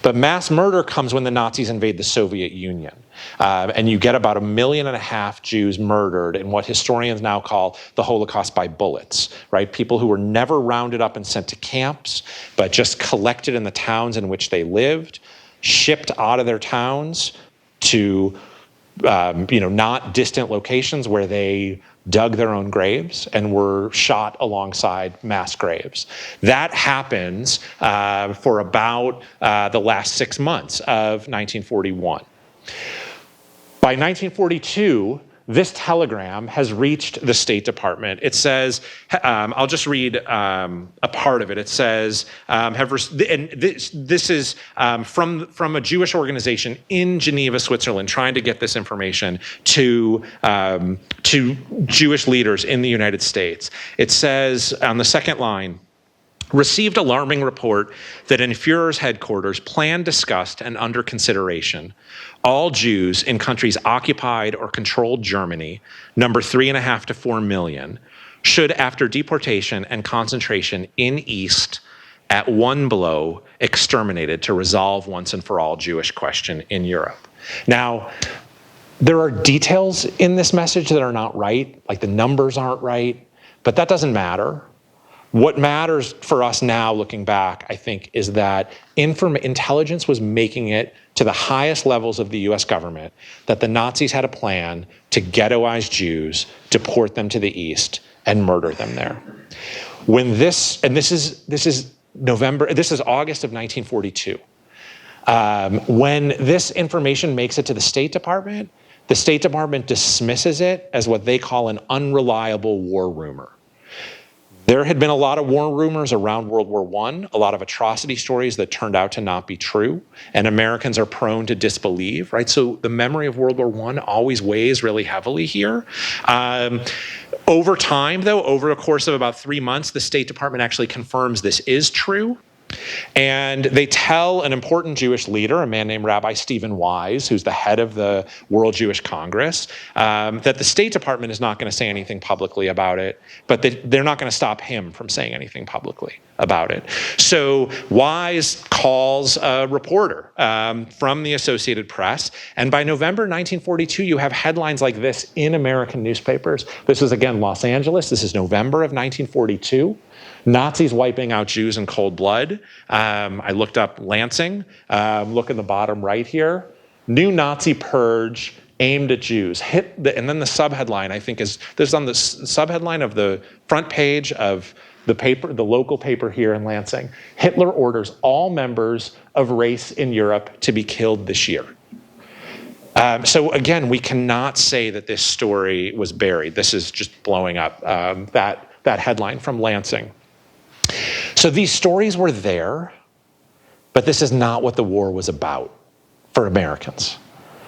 but mass murder comes when the Nazis invade the Soviet Union. And you get about 1.5 million Jews murdered in what historians now call the Holocaust by bullets, right? People who were never rounded up and sent to camps, but just collected in the towns in which they lived, shipped out of their towns to not distant locations where they dug their own graves and were shot alongside mass graves. That happens for about the last 6 months of 1941. By 1942, this telegram has reached the State Department. It says, I'll just read a part of it. It says, this is from a Jewish organization in Geneva, Switzerland, trying to get this information to Jewish leaders in the United States. It says on the second line, received alarming report that in Führer's headquarters, planned, discussed, and under consideration, all Jews in countries occupied or controlled Germany, number 3.5 to 4 million, should, after deportation and concentration in East, at one blow, exterminated to resolve once and for all Jewish question in Europe. Now, there are details in this message that are not right, like the numbers aren't right, but that doesn't matter. What matters for us now, looking back, I think, is that intelligence was making it to the highest levels of the US government that the Nazis had a plan to ghettoize Jews, deport them to the East, and murder them there. When this is August of 1942. When this information makes it to the State Department dismisses it as what they call an unreliable war rumor. There had been a lot of war rumors around World War I, a lot of atrocity stories that turned out to not be true, and Americans are prone to disbelieve, right? So the memory of World War I always weighs really heavily here. Over time, though, over a course of about 3 months, the State Department actually confirms this is true. And they tell an important Jewish leader, a man named Rabbi Stephen Wise, who's the head of the World Jewish Congress, that the State Department is not going to say anything publicly about it, but they're not going to stop him from saying anything publicly about it. So Wise calls a reporter from the Associated Press, and by November 1942, you have headlines like this in American newspapers. This is, again, Los Angeles. This is November of 1942. Nazis wiping out Jews in cold blood. I looked up Lansing. Look in the bottom right here. New Nazi purge aimed at Jews. And then the subheadline, I think, is this is on the subheadline of the front page of the paper, the local paper here in Lansing. Hitler orders all members of race in Europe to be killed this year. So again, we cannot say that this story was buried. This is just blowing up, that headline from Lansing. So these stories were there, but this is not what the war was about for Americans.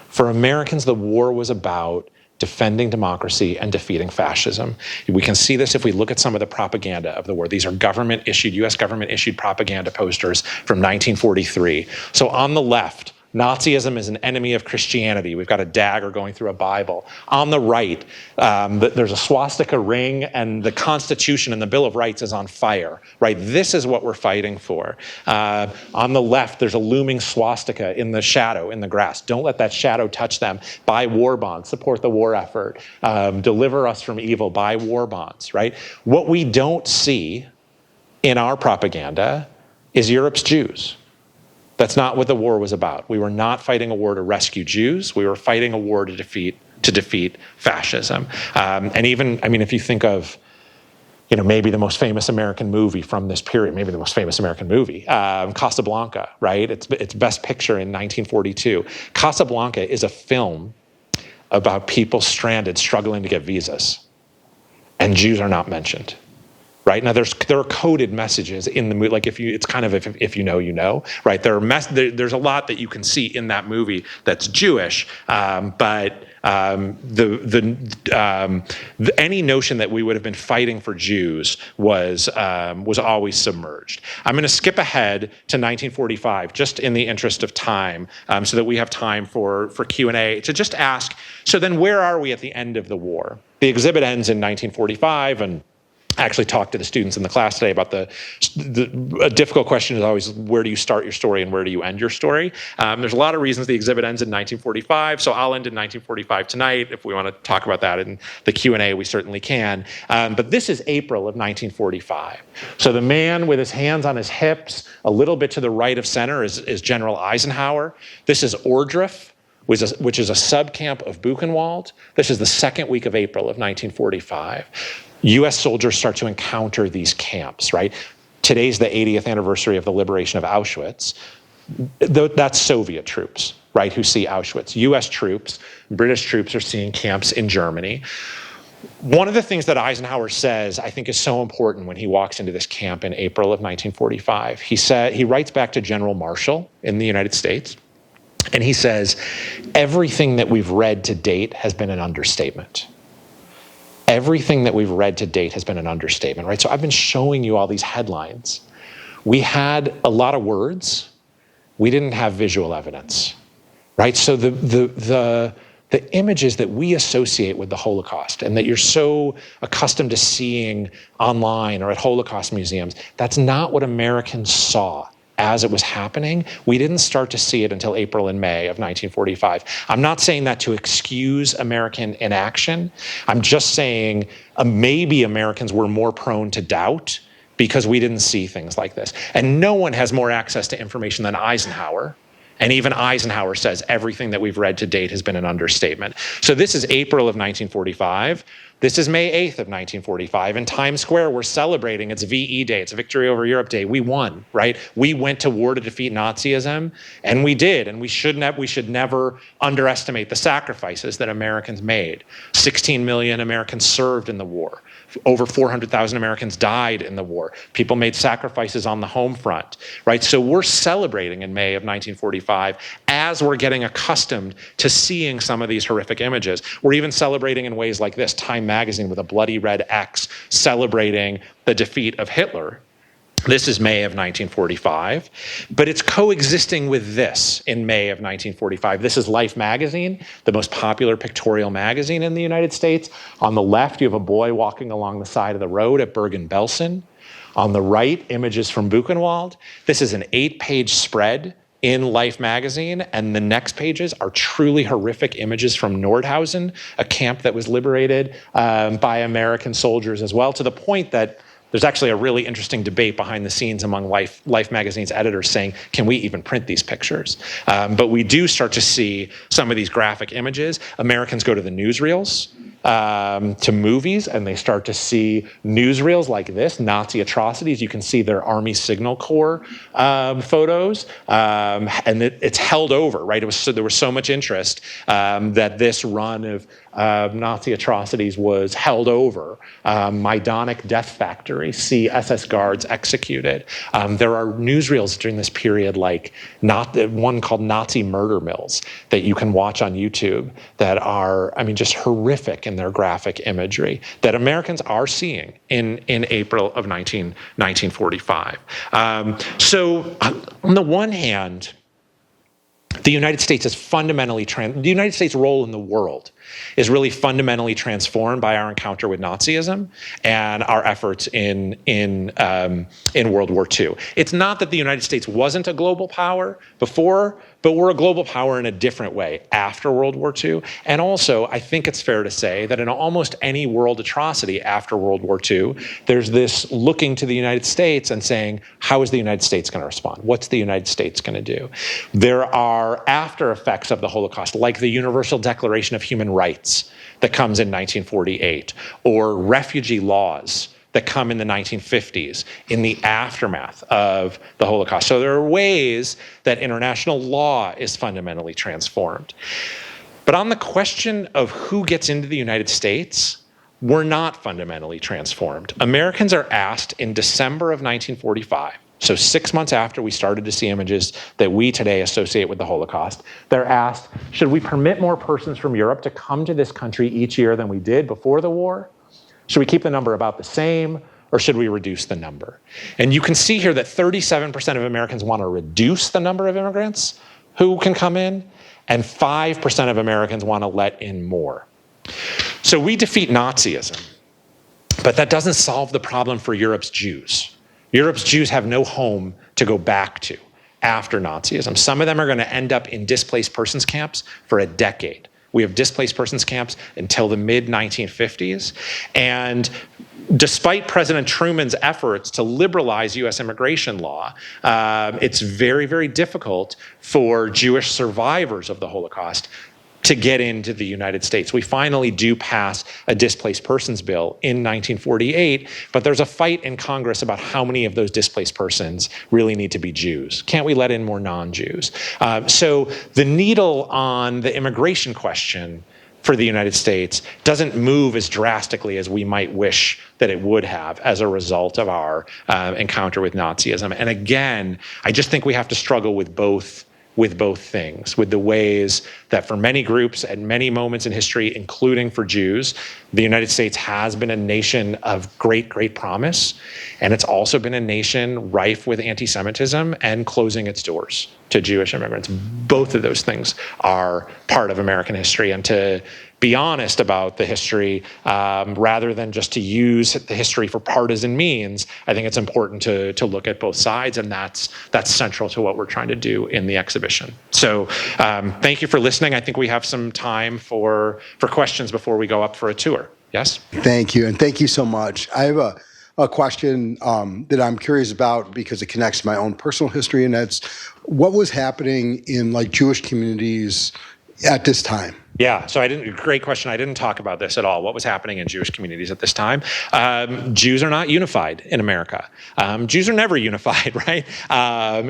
For Americans, the war was about defending democracy and defeating fascism. We can see this if we look at some of the propaganda of the war. These are US government-issued propaganda posters from 1943. So on the left, Nazism is an enemy of Christianity. We've got a dagger going through a Bible. On the right, there's a swastika ring, and the Constitution and the Bill of Rights is on fire, right? This is what we're fighting for. On the left, there's a looming swastika in the shadow, in the grass. Don't let that shadow touch them. Buy war bonds, support the war effort. Deliver us from evil, buy war bonds, right? What we don't see in our propaganda is Europe's Jews. That's not what the war was about. We were not fighting a war to rescue Jews. We were fighting a war to defeat fascism. And even, I mean, if you think of, maybe the most famous American movie from this period, maybe the most famous American movie, Casablanca, right? It's Best Picture in 1942. Casablanca is a film about people stranded, struggling to get visas, and Jews are not mentioned. Right now, there are coded messages in the movie. Like if you know, you know. Right, there's a lot that you can see in that movie that's Jewish, but any notion that we would have been fighting for Jews was always submerged. I'm going to skip ahead to 1945, just in the interest of time, so that we have time for Q&A to just ask. So then, where are we at the end of the war? The exhibit ends in 1945, and I actually talked to the students in the class today about a difficult question is always, where do you start your story and where do you end your story? There's a lot of reasons the exhibit ends in 1945, so I'll end in 1945 tonight. If we want to talk about that in the Q&A, we certainly can. But this is April of 1945. So the man with his hands on his hips, a little bit to the right of center, is General Eisenhower. This is Ohrdruf, which is a subcamp of Buchenwald. This is the second week of April of 1945. US soldiers start to encounter these camps, right? Today's the 80th anniversary of the liberation of Auschwitz. That's Soviet troops, right, who see Auschwitz. US troops, British troops are seeing camps in Germany. One of the things that Eisenhower says, I think, is so important when he walks into this camp in April of 1945. He writes back to General Marshall in the United States, and he says, everything that we've read to date has been an understatement. Everything that we've read to date has been an understatement, right? So I've been showing you all these headlines. We had a lot of words. We didn't have visual evidence, right? So the images that we associate with the Holocaust and that you're so accustomed to seeing online or at Holocaust museums, that's not what Americans saw as it was happening. We didn't start to see it until April and May of 1945. I'm not saying that to excuse American inaction. I'm just saying maybe Americans were more prone to doubt because we didn't see things like this. And no one has more access to information than Eisenhower. And even Eisenhower says everything that we've read to date has been an understatement. So this is April of 1945. This is May 8th of 1945. In Times Square, we're celebrating. It's VE Day. It's Victory Over Europe Day. We won, right? We went to war to defeat Nazism, and we did. And we should never underestimate the sacrifices that Americans made. 16 million Americans served in the war. Over 400,000 Americans died in the war. People made sacrifices on the home front, right? So we're celebrating in May of 1945 as we're getting accustomed to seeing some of these horrific images. We're even celebrating in ways like this, Time magazine with a bloody red X celebrating the defeat of Hitler. This is May of 1945, but it's coexisting with this in May of 1945. This is Life magazine, the most popular pictorial magazine in the United States. On the left, you have a boy walking along the side of the road at Bergen-Belsen. On the right, images from Buchenwald. This is an 8-page spread in Life magazine, and the next pages are truly horrific images from Nordhausen, a camp that was liberated by American soldiers as well, to the point that there's actually a really interesting debate behind the scenes among Life magazine's editors saying, can we even print these pictures? But we do start to see some of these graphic images. Americans go to the newsreels, to movies, and they start to see newsreels like this, Nazi atrocities. You can see their Army Signal Corps photos, and it's held over, right? There was so much interest that this run of Nazi atrocities was held over. Maidanic Death Factory, see SS guards executed. There are newsreels during this period, like one called Nazi Murder Mills, that you can watch on YouTube that are, just horrific in their graphic imagery that Americans are seeing in April of 1945. So on the one hand, the United States is fundamentally the United States' role in the world is really fundamentally transformed by our encounter with Nazism and our efforts in World War II. It's not that the United States wasn't a global power before, but we're a global power in a different way after World War II. And also, I think it's fair to say that in almost any world atrocity after World War II, there's this looking to the United States and saying, how is the United States going to respond? What's the United States going to do? There are after effects of the Holocaust, like the Universal Declaration of Human Rights that comes in 1948, or refugee laws that come in the 1950s in the aftermath of the Holocaust. So there are ways that international law is fundamentally transformed. But on the question of who gets into the United States, we're not fundamentally transformed. Americans are asked in December of 1945, so 6 months after we started to see images that we today associate with the Holocaust, they're asked, should we permit more persons from Europe to come to this country each year than we did before the war? Should we keep the number about the same, or should we reduce the number? And you can see here that 37% of Americans want to reduce the number of immigrants who can come in, and 5% of Americans want to let in more. So we defeat Nazism, but that doesn't solve the problem for Europe's Jews. Europe's Jews have no home to go back to after Nazism. Some of them are going to end up in displaced persons camps for a decade. We have displaced persons camps until the mid-1950s. And despite President Truman's efforts to liberalize US immigration law, it's very, very difficult for Jewish survivors of the Holocaust to get into the United States. We finally do pass a displaced persons bill in 1948, but there's a fight in Congress about how many of those displaced persons really need to be Jews. Can't we let in more non-Jews? So the needle on the immigration question for the United States doesn't move as drastically as we might wish that it would have as a result of our encounter with Nazism. And again, I just think we have to struggle with both things, with the ways that for many groups at many moments in history, including for Jews, the United States has been a nation of great, great promise. And it's also been a nation rife with anti-Semitism and closing its doors to Jewish immigrants. Both of those things are part of American history. And to be honest about the history, rather than just to use the history for partisan means, I think it's important to look at both sides, and that's central to what we're trying to do in the exhibition. So thank you for listening. I think we have some time for questions before we go up for a tour. Yes? Thank you, and thank you so much. I have a question that I'm curious about because it connects to my own personal history, and that's what was happening in Jewish communities at this time. Yeah, so great question. I didn't talk about this at all. What was happening in Jewish communities at this time? Jews are not unified in America. Jews are never unified, right?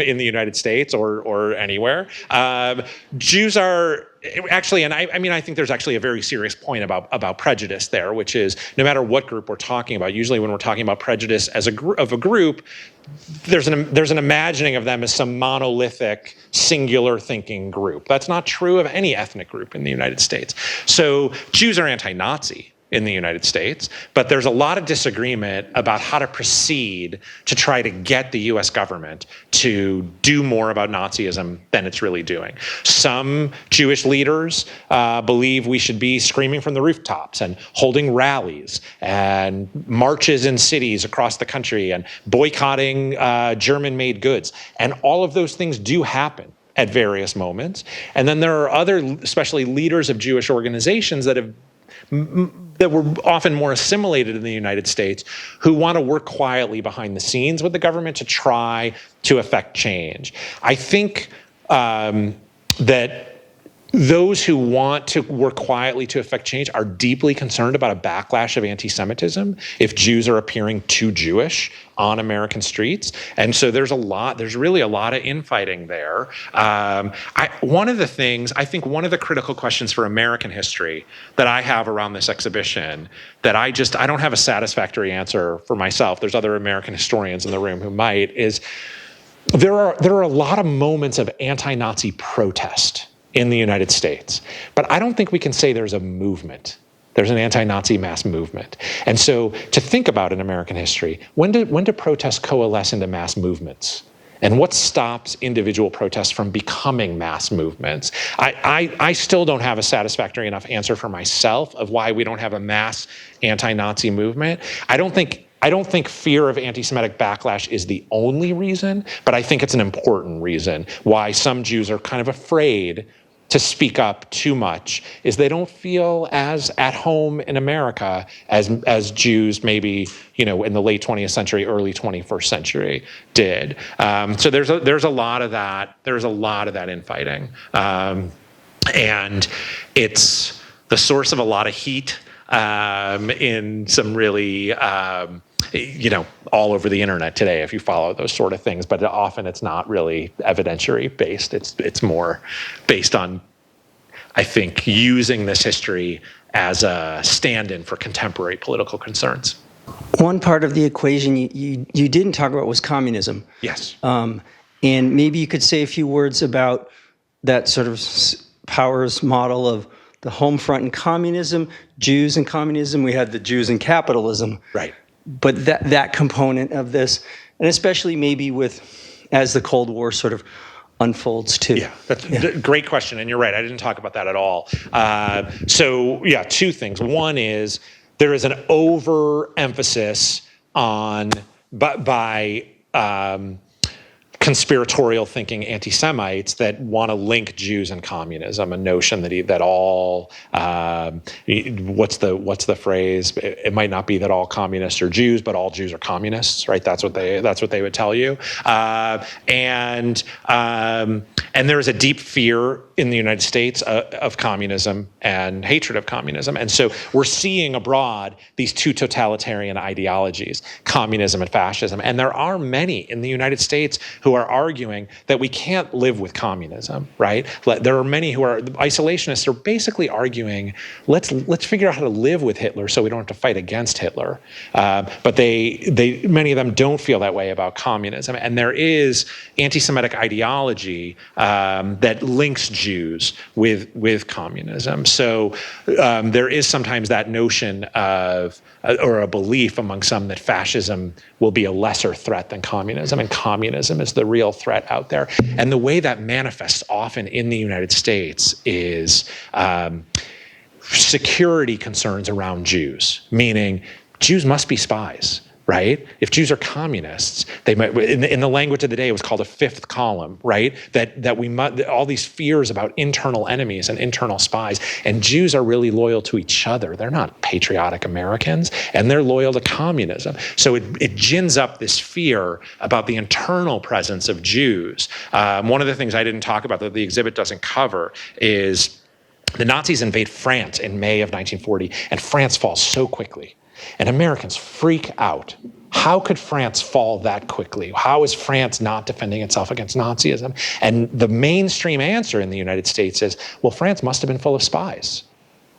In the United States or anywhere. Jews are actually, and I think there's actually a very serious point about prejudice there, which is no matter what group we're talking about, usually when we're talking about prejudice as a group, there's an imagining of them as some monolithic, singular thinking group. That's not true of any ethnic group in the United States. So Jews are anti-Nazi. in the United States, but there's a lot of disagreement about how to proceed to try to get the US government to do more about Nazism than it's really doing. Some Jewish leaders believe we should be screaming from the rooftops and holding rallies and marches in cities across the country and boycotting German-made goods. And all of those things do happen at various moments. And then there are other, especially leaders of Jewish organizations that were often more assimilated in the United States, who want to work quietly behind the scenes with the government to try to affect change. I think that those who want to work quietly to affect change are deeply concerned about a backlash of anti-Semitism if Jews are appearing too Jewish on American streets. And so there's really a lot of infighting there. One of the critical questions for American history that I have around this exhibition that I don't have a satisfactory answer for myself, there's other American historians in the room who might, is there are a lot of moments of anti-Nazi protest in the United States. But I don't think we can say there's a movement. There's an anti-Nazi mass movement. And so to think about in American history, when do protests coalesce into mass movements? And what stops individual protests from becoming mass movements? I still don't have a satisfactory enough answer for myself of why we don't have a mass anti-Nazi movement. I don't think fear of anti-Semitic backlash is the only reason, but I think it's an important reason why some Jews are kind of afraid to speak up too much, is they don't feel as at home in America as Jews maybe, in the late 20th century, early 21st century did. So there's a lot of that. There's a lot of that infighting, and it's the source of a lot of heat in some really all over the internet today if you follow those sort of things, but often it's not really evidentiary based. It's more based on, I think, using this history as a stand-in for contemporary political concerns. One part of the equation you didn't talk about was communism. Yes. And maybe you could say a few words about that sort of powers model of the home front and communism, Jews and communism. We had the Jews and capitalism. Right. But that component of this, and especially maybe as the Cold War sort of unfolds too. Yeah, that's a great question, and you're right. I didn't talk about that at all. Two things. One is there is an overemphasis on by conspiratorial thinking anti-Semites that want to link Jews and communism, a notion that all what's the phrase? It might not be that all communists are Jews, but all Jews are communists, right? That's what they would tell you. And there is a deep fear in the United States of communism and hatred of communism. And so we're seeing abroad these two totalitarian ideologies, communism and fascism. And there are many in the United States who are arguing that we can't live with communism, right? There are many who are isolationists, are basically arguing, let's figure out how to live with Hitler so we don't have to fight against Hitler. But many of them don't feel that way about communism. And there is anti-Semitic ideology that links Jews with communism. So there is sometimes that notion of, or a belief among some, that fascism will be a lesser threat than communism, and communism is the real threat out there. And the way that manifests often in the United States is security concerns around Jews, meaning Jews must be spies. Right? If Jews are communists, they might, in the language of the day, it was called a fifth column, right? That we must, all these fears about internal enemies and internal spies, and Jews are really loyal to each other. They're not patriotic Americans, and they're loyal to communism. So it gins up this fear about the internal presence of Jews. One of the things I didn't talk about that the exhibit doesn't cover is the Nazis invade France in May of 1940, and France falls so quickly. And Americans freak out. How could France fall that quickly? How is France not defending itself against Nazism? And the mainstream answer in the United States is, well, France must have been full of spies,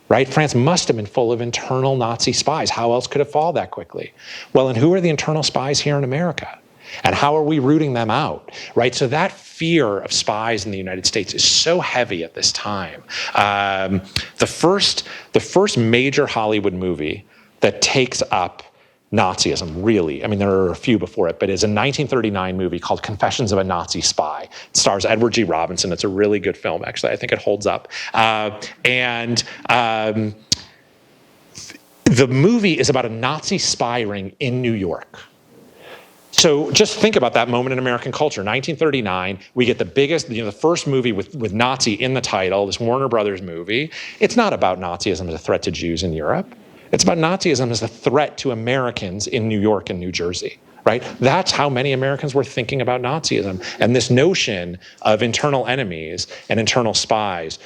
right? France must have been full of internal Nazi spies. How else could it fall that quickly? Well, and who are the internal spies here in America? And how are we rooting them out, right? So that fear of spies in the United States is so heavy at this time. The first major Hollywood movie that takes up Nazism, really, I mean, there are a few before it, but is a 1939 movie called Confessions of a Nazi Spy. It stars Edward G. Robinson. It's a really good film, actually. I think it holds up. The movie is about a Nazi spy ring in New York. So just think about that moment in American culture. 1939, we get the biggest, the first movie with Nazi in the title, this Warner Brothers movie. It's not about Nazism as a threat to Jews in Europe. It's about Nazism as a threat to Americans in New York and New Jersey, right? That's how many Americans were thinking about Nazism. And this notion of internal enemies and internal spies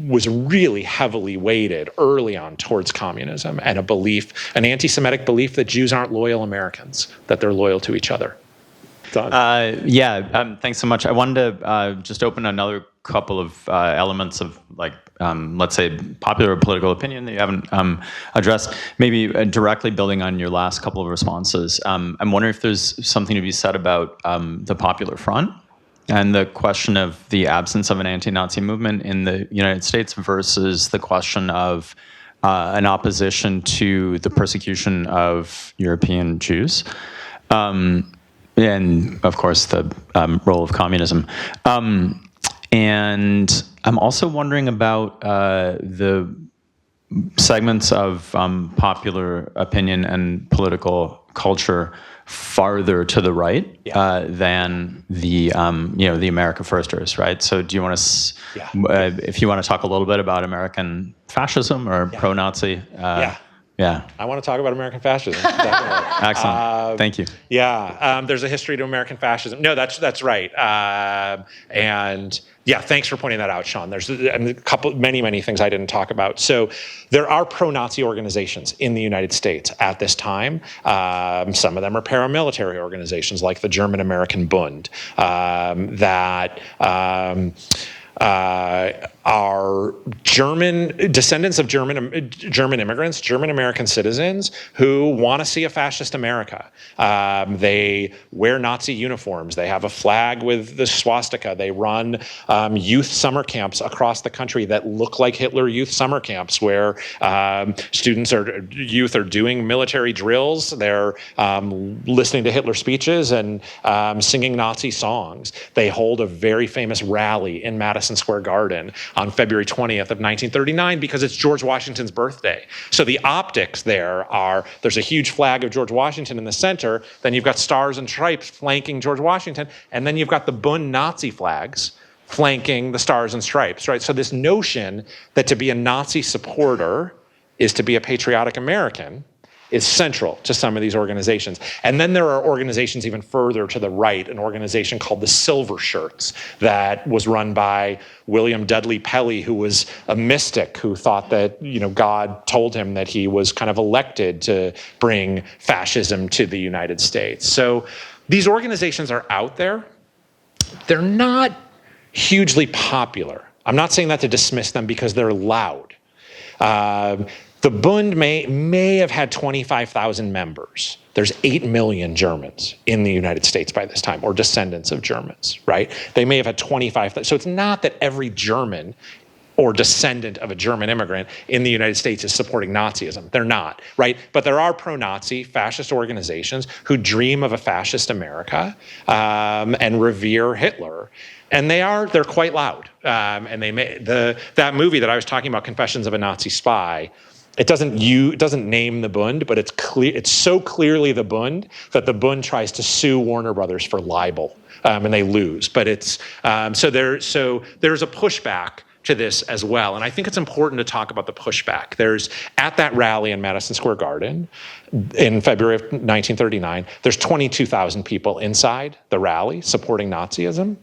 was really heavily weighted early on towards communism and a belief, an anti-Semitic belief that Jews aren't loyal Americans, that they're loyal to each other. Thanks so much. I wanted to just open another couple of elements of let's say popular political opinion that you haven't addressed, maybe directly building on your last couple of responses. I'm wondering if there's something to be said about the Popular Front and the question of the absence of an anti-Nazi movement in the United States versus the question of an opposition to the persecution of European Jews. And of course, the role of communism. And I'm also wondering about the segments of popular opinion and political culture farther to the right than the the America Firsters, right? So do you want to, if you want to talk a little bit about American fascism or pro-Nazi? I want to talk about American fascism. Definitely. Excellent. Thank you. There's a history to American fascism. No, that's right. And thanks for pointing that out, Sean. There's many things I didn't talk about. So there are pro-Nazi organizations in the United States at this time. Some of them are paramilitary organizations like the German-American Bund that are descendants of German immigrants, German American citizens who want to see a fascist America. They wear Nazi uniforms. They have a flag with the swastika. They run youth summer camps across the country that look like Hitler youth summer camps, where youth are doing military drills. They're listening to Hitler speeches and singing Nazi songs. They hold a very famous rally in Madison Square Garden on February 20th of 1939 because it's George Washington's birthday. So the optics there's a huge flag of George Washington in the center, then you've got stars and stripes flanking George Washington, and then you've got the Bund Nazi flags flanking the stars and stripes, right? So this notion that to be a Nazi supporter is to be a patriotic American is central to some of these organizations. And then there are organizations even further to the right, an organization called the Silver Shirts that was run by William Dudley Pelley, who was a mystic who thought that, God told him that he was kind of elected to bring fascism to the United States. So these organizations are out there. They're not hugely popular. I'm not saying that to dismiss them because they're loud. The Bund may have had 25,000 members. There's 8 million Germans in the United States by this time, or descendants of Germans, right? They may have had 25,000. So it's not that every German or descendant of a German immigrant in the United States is supporting Nazism. They're not, right? But there are pro-Nazi fascist organizations who dream of a fascist America and revere Hitler. And they're quite loud. And that movie that I was talking about, Confessions of a Nazi Spy, it doesn't name the Bund, but it's so clearly the Bund that the Bund tries to sue Warner Brothers for libel, and they lose. But there's a pushback to this as well, and I think it's important to talk about the pushback. There's at that rally in Madison Square Garden in February of 1939. There's 22,000 people inside the rally supporting Nazism,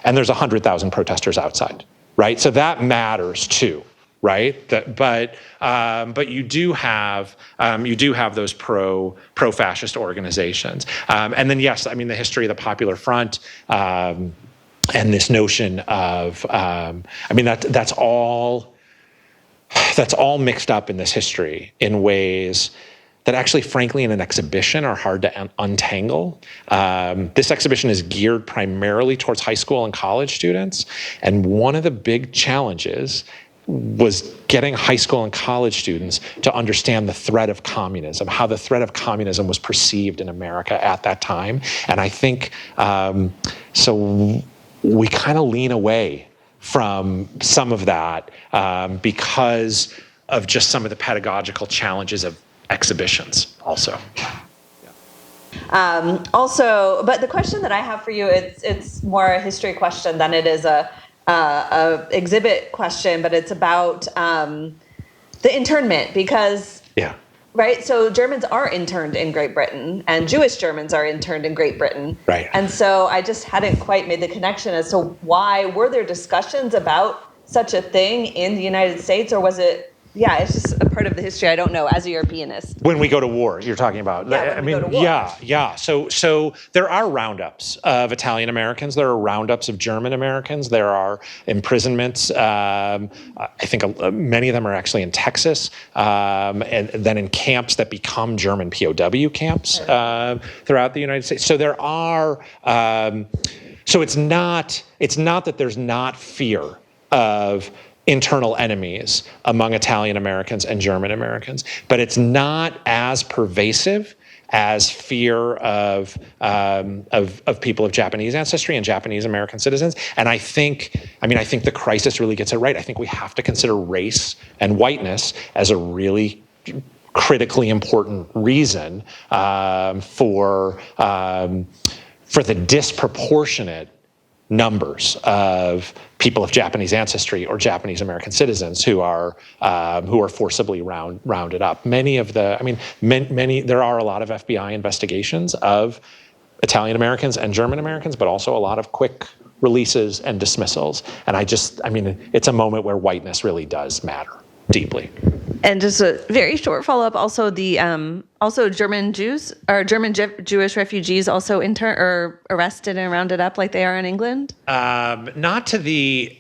and there's 100,000 protesters outside. Right, so that matters too. Right, but you do have those pro-fascist organizations, and then yes, I mean the history of the Popular Front and this notion of that's all mixed up in this history in ways that actually, frankly, in an exhibition are hard to untangle. This exhibition is geared primarily towards high school and college students. And one of the big challenges was getting high school and college students to understand the threat of communism, how the threat of communism was perceived in America at that time. And I think, so we kind of lean away from some of that because of just some of the pedagogical challenges of exhibitions also. Also, but the question that I have for you, it's more a history question than it is a exhibit question, but it's about the internment, because right, so Germans are interned in Great Britain, and Jewish Germans are interned in Great Britain, right? And so I just hadn't quite made the connection as to why were there discussions about such a thing in the United States, or was it? Yeah, it's just a part of the history I don't know as a Europeanist. When we go to war, you're talking about. Yeah, when we go to war. Yeah. So there are roundups of Italian Americans. There are roundups of German Americans. There are imprisonments. I think many of them are actually in Texas, and then in camps that become German POW camps throughout the United States. So there are. So it's not that there's not fear of internal enemies among Italian Americans and German Americans, but it's not as pervasive as fear of people of Japanese ancestry and Japanese American citizens. And I think the crisis really gets it right. I think we have to consider race and whiteness as a really critically important reason for the disproportionate numbers of people of Japanese ancestry or Japanese American citizens who are forcibly rounded up. There are a lot of FBI investigations of Italian Americans and German Americans, but also a lot of quick releases and dismissals. And it's a moment where whiteness really does matter deeply. And just a very short follow-up, also also German Jews or Jewish refugees also interned or arrested and rounded up like they are in England? Not to the,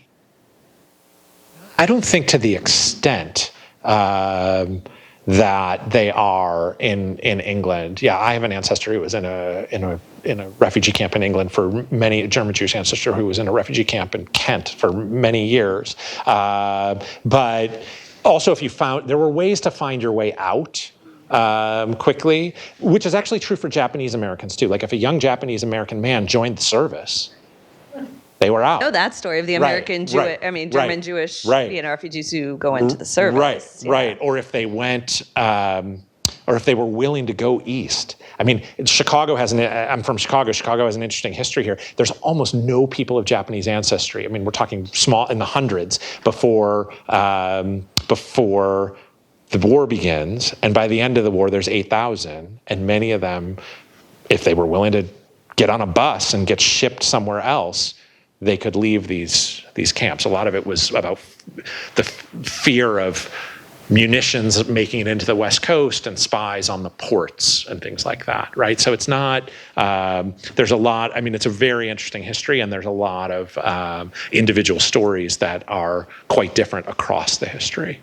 I don't think to the extent that they are in England. Yeah, I have an ancestor who was in a refugee camp in England for many, a German Jewish ancestor who was in a refugee camp in Kent for many years. But also, there were ways to find your way out quickly, which is actually true for Japanese Americans too. Like if a young Japanese American man joined the service, they were out. I know that story of the American German Jewish refugees who go into the service. Right. Or if they went, or if they were willing to go east. Chicago I'm from Chicago. Chicago has an interesting history here. There's almost no people of Japanese ancestry. We're talking small in the hundreds before the war begins. And by the end of the war, there's 8,000. And many of them, if they were willing to get on a bus and get shipped somewhere else, they could leave these camps. A lot of it was about the fear of munitions making it into the West Coast and spies on the ports and things like that, right? So it's not, there's a lot, it's a very interesting history, and there's a lot of individual stories that are quite different across the history.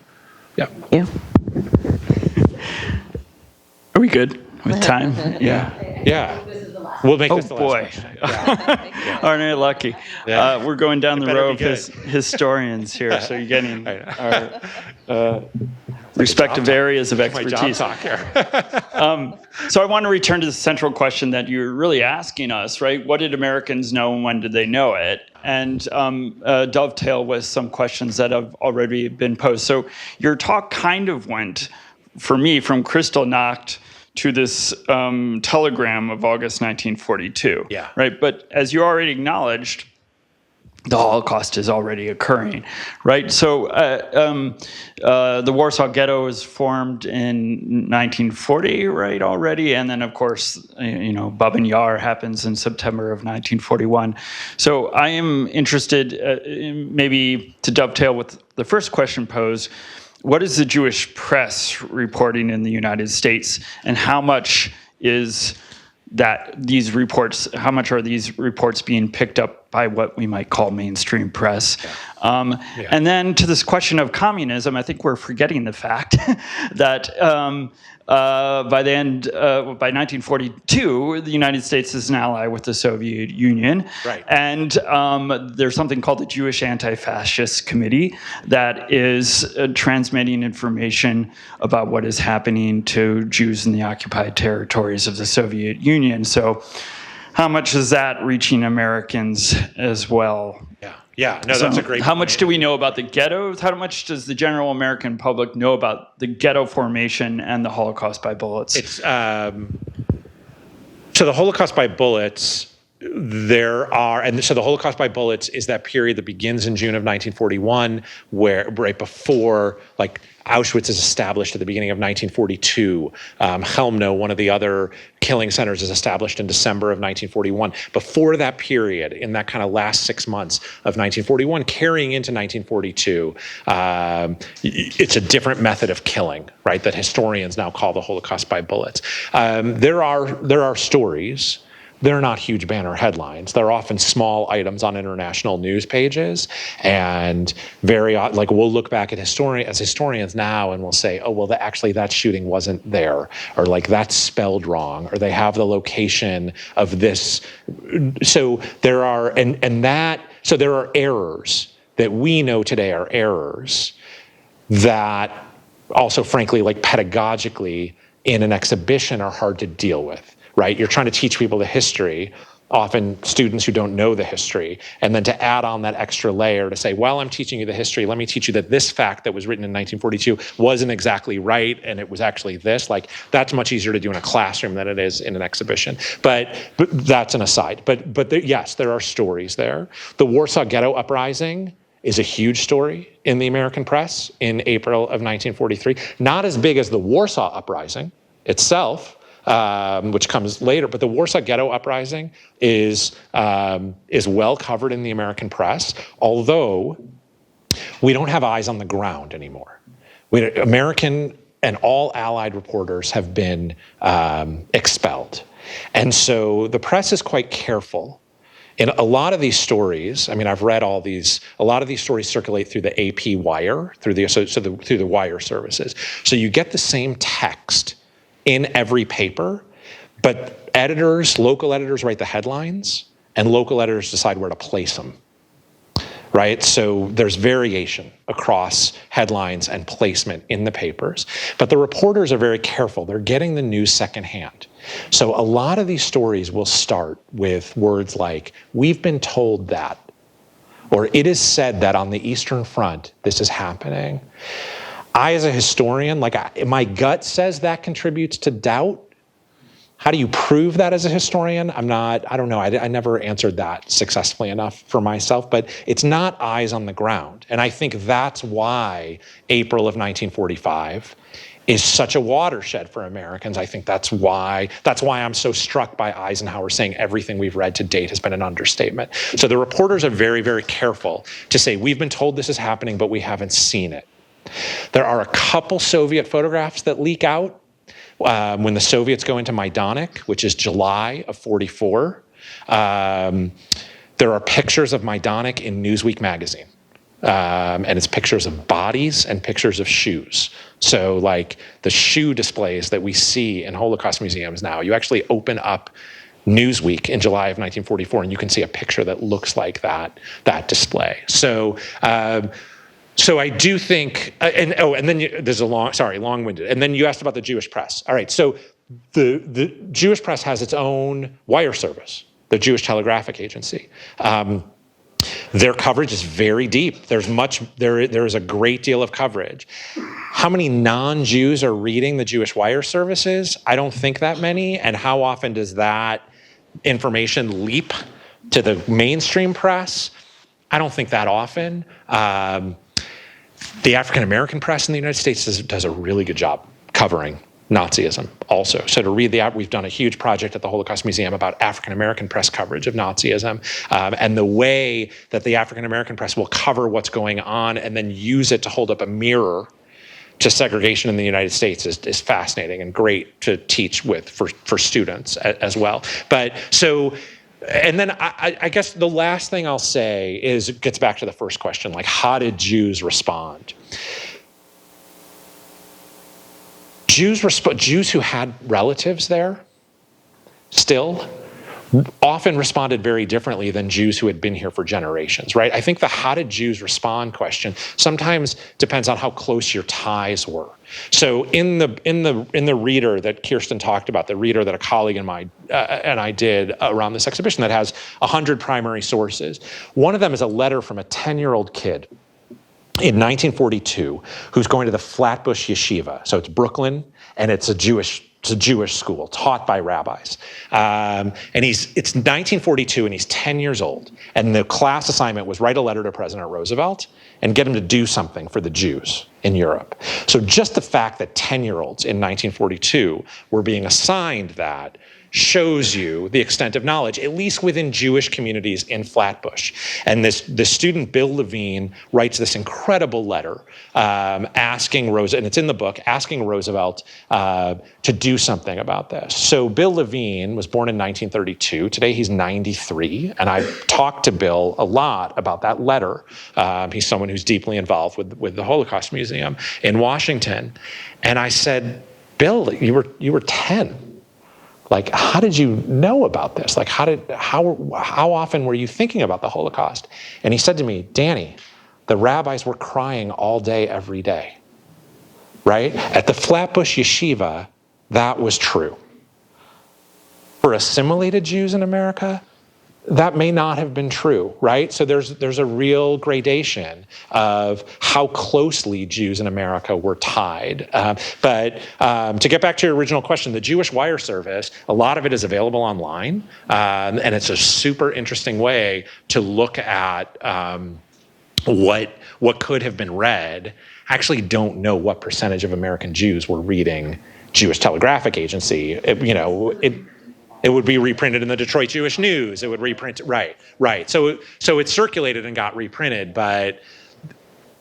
Yeah. Are we good with time? Yeah. We'll make this the last question. Aren't I lucky? Yeah. We're going down the row of historians here, so you're getting our respective areas of expertise. My job talk here. So I want to return to the central question that you're really asking us, right? What did Americans know and when did they know it? And dovetail with some questions that have already been posed. So your talk kind of went, for me, from Kristallnacht to this telegram of August 1942. Yeah. Right. But as you already acknowledged, the Holocaust is already occurring, right? So the Warsaw Ghetto was formed in 1940, right, already, and then of course, Babin Yar happens in September of 1941. So I am interested, maybe to dovetail with the first question posed. What is the Jewish press reporting in the United States, and how much are these reports being picked up by what we might call mainstream press. And then to this question of communism, I think we're forgetting the fact that by 1942, the United States is an ally with the Soviet Union. Right. And there's something called the Jewish Anti-Fascist Committee that is transmitting information about what is happening to Jews in the occupied territories of the Soviet Union. So how much is that reaching Americans as well? Yeah, no, that's a great How point. much do we know about the ghettos? How much does the general American public know about the ghetto formation and the Holocaust by bullets? It's so the Holocaust by bullets. So the Holocaust by bullets is that period that begins in June of 1941, where right before Auschwitz is established at the beginning of 1942. Chelmno, one of the other killing centers, is established in December of 1941. Before that period, in that kind of last 6 months of 1941, carrying into 1942, it's a different method of killing, right? That historians now call the Holocaust by bullets. There are stories. They're not huge banner headlines. They're often small items on international news pages, and we'll look back at historians now and we'll say, oh, well, actually that shooting wasn't there, or that's spelled wrong, or they have the location of this. So there are there are errors that we know today are errors that also, frankly, pedagogically in an exhibition are hard to deal with. Right? You're trying to teach people the history, often students who don't know the history, and then to add on that extra layer to say, well, I'm teaching you the history, let me teach you that this fact that was written in 1942 wasn't exactly right, and it was actually this. That's much easier to do in a classroom than it is in an exhibition. But that's an aside. But yes, there are stories there. The Warsaw Ghetto Uprising is a huge story in the American press in April of 1943. Not as big as the Warsaw Uprising itself, which comes later, but the Warsaw Ghetto Uprising is well covered in the American press, although we don't have eyes on the ground anymore. American and all Allied reporters have been expelled. And so the press is quite careful. In a lot of these stories, I've read a lot of these stories circulate through the AP wire, through the wire services. So you get the same text in every paper, but local editors write the headlines, and local editors decide where to place them, right? So there's variation across headlines and placement in the papers, but the reporters are very careful. They're getting the news secondhand. So a lot of these stories will start with words like, we've been told that, or it is said that on the Eastern Front, this is happening. I, as a historian, my gut says that contributes to doubt. How do you prove that as a historian? I don't know. I never answered that successfully enough for myself, but it's not eyes on the ground. And I think that's why April of 1945 is such a watershed for Americans. I think that's why I'm so struck by Eisenhower saying everything we've read to date has been an understatement. So the reporters are very, very careful to say, we've been told this is happening, but we haven't seen it. There are a couple Soviet photographs that leak out when the Soviets go into Majdanek, which is July of 44. There are pictures of Majdanek in Newsweek magazine. And it's pictures of bodies and pictures of shoes. So the shoe displays that we see in Holocaust museums now, you actually open up Newsweek in July of 1944 and you can see a picture that looks like that display. So I do think, there's long-winded. And then you asked about the Jewish press. All right, so the Jewish press has its own wire service, the Jewish Telegraphic Agency. Their coverage is very deep. There is a great deal of coverage. How many non-Jews are reading the Jewish wire services? I don't think that many. And how often does that information leap to the mainstream press? I don't think that often. The African-American press in the United States does a really good job covering Nazism also. So to read we've done a huge project at the Holocaust Museum about African-American press coverage of Nazism, and the way that the African-American press will cover what's going on and then use it to hold up a mirror to segregation in the United States is fascinating and great to teach with for students as well. But so and then I guess the last thing I'll say is, it gets back to the first question, like, how did Jews respond? Jews who had relatives there still often responded very differently than Jews who had been here for generations, right? I think the how did Jews respond question sometimes depends on how close your ties were. So in the reader that Kirsten talked about, the reader that a colleague and I did around this exhibition that has 100 primary sources, one of them is a letter from a 10-year-old kid in 1942 who's going to the Flatbush Yeshiva. So it's Brooklyn, and it's a Jewish school taught by rabbis. And it's 1942 and he's 10 years old. And the class assignment was write a letter to President Roosevelt and get him to do something for the Jews in Europe. So just the fact that 10-year-olds in 1942 were being assigned that shows you the extent of knowledge, at least within Jewish communities in Flatbush. And the student, Bill Levine, writes this incredible letter asking Roosevelt, and it's in the book, asking Roosevelt to do something about this. So Bill Levine was born in 1932. Today he's 93, and I've talked to Bill a lot about that letter. He's someone who's deeply involved with the Holocaust Museum in Washington. And I said, Bill, you were 10. Like, how did you know about this? Like, how often were you thinking about the Holocaust? And he said to me, Danny, the rabbis were crying all day, every day, right? At the Flatbush Yeshiva, that was true. For assimilated Jews in America, that may not have been true, right? So there's a real gradation of how closely Jews in America were tied. But to get back to your original question, the Jewish Wire Service, a lot of it is available online, and it's a super interesting way to look at what could have been read. I actually don't know what percentage of American Jews were reading Jewish Telegraphic Agency. It would be reprinted in the Detroit Jewish News. It would reprint, right. So it circulated and got reprinted, but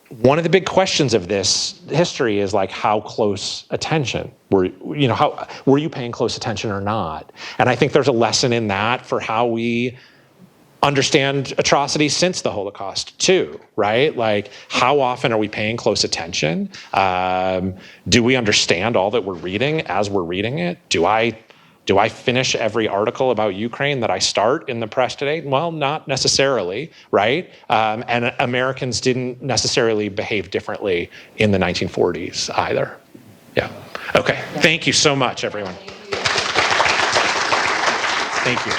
one of the big questions of this history is like, how close attention were you paying close attention or not? And I think there's a lesson in that for how we understand atrocities since the Holocaust too, right? Like, how often are we paying close attention? Do we understand all that we're reading as we're reading it? Do I finish every article about Ukraine that I start in the press today? Well, not necessarily, right? And Americans didn't necessarily behave differently in the 1940s either. Yeah. Okay. Thank you so much, everyone. Thank you.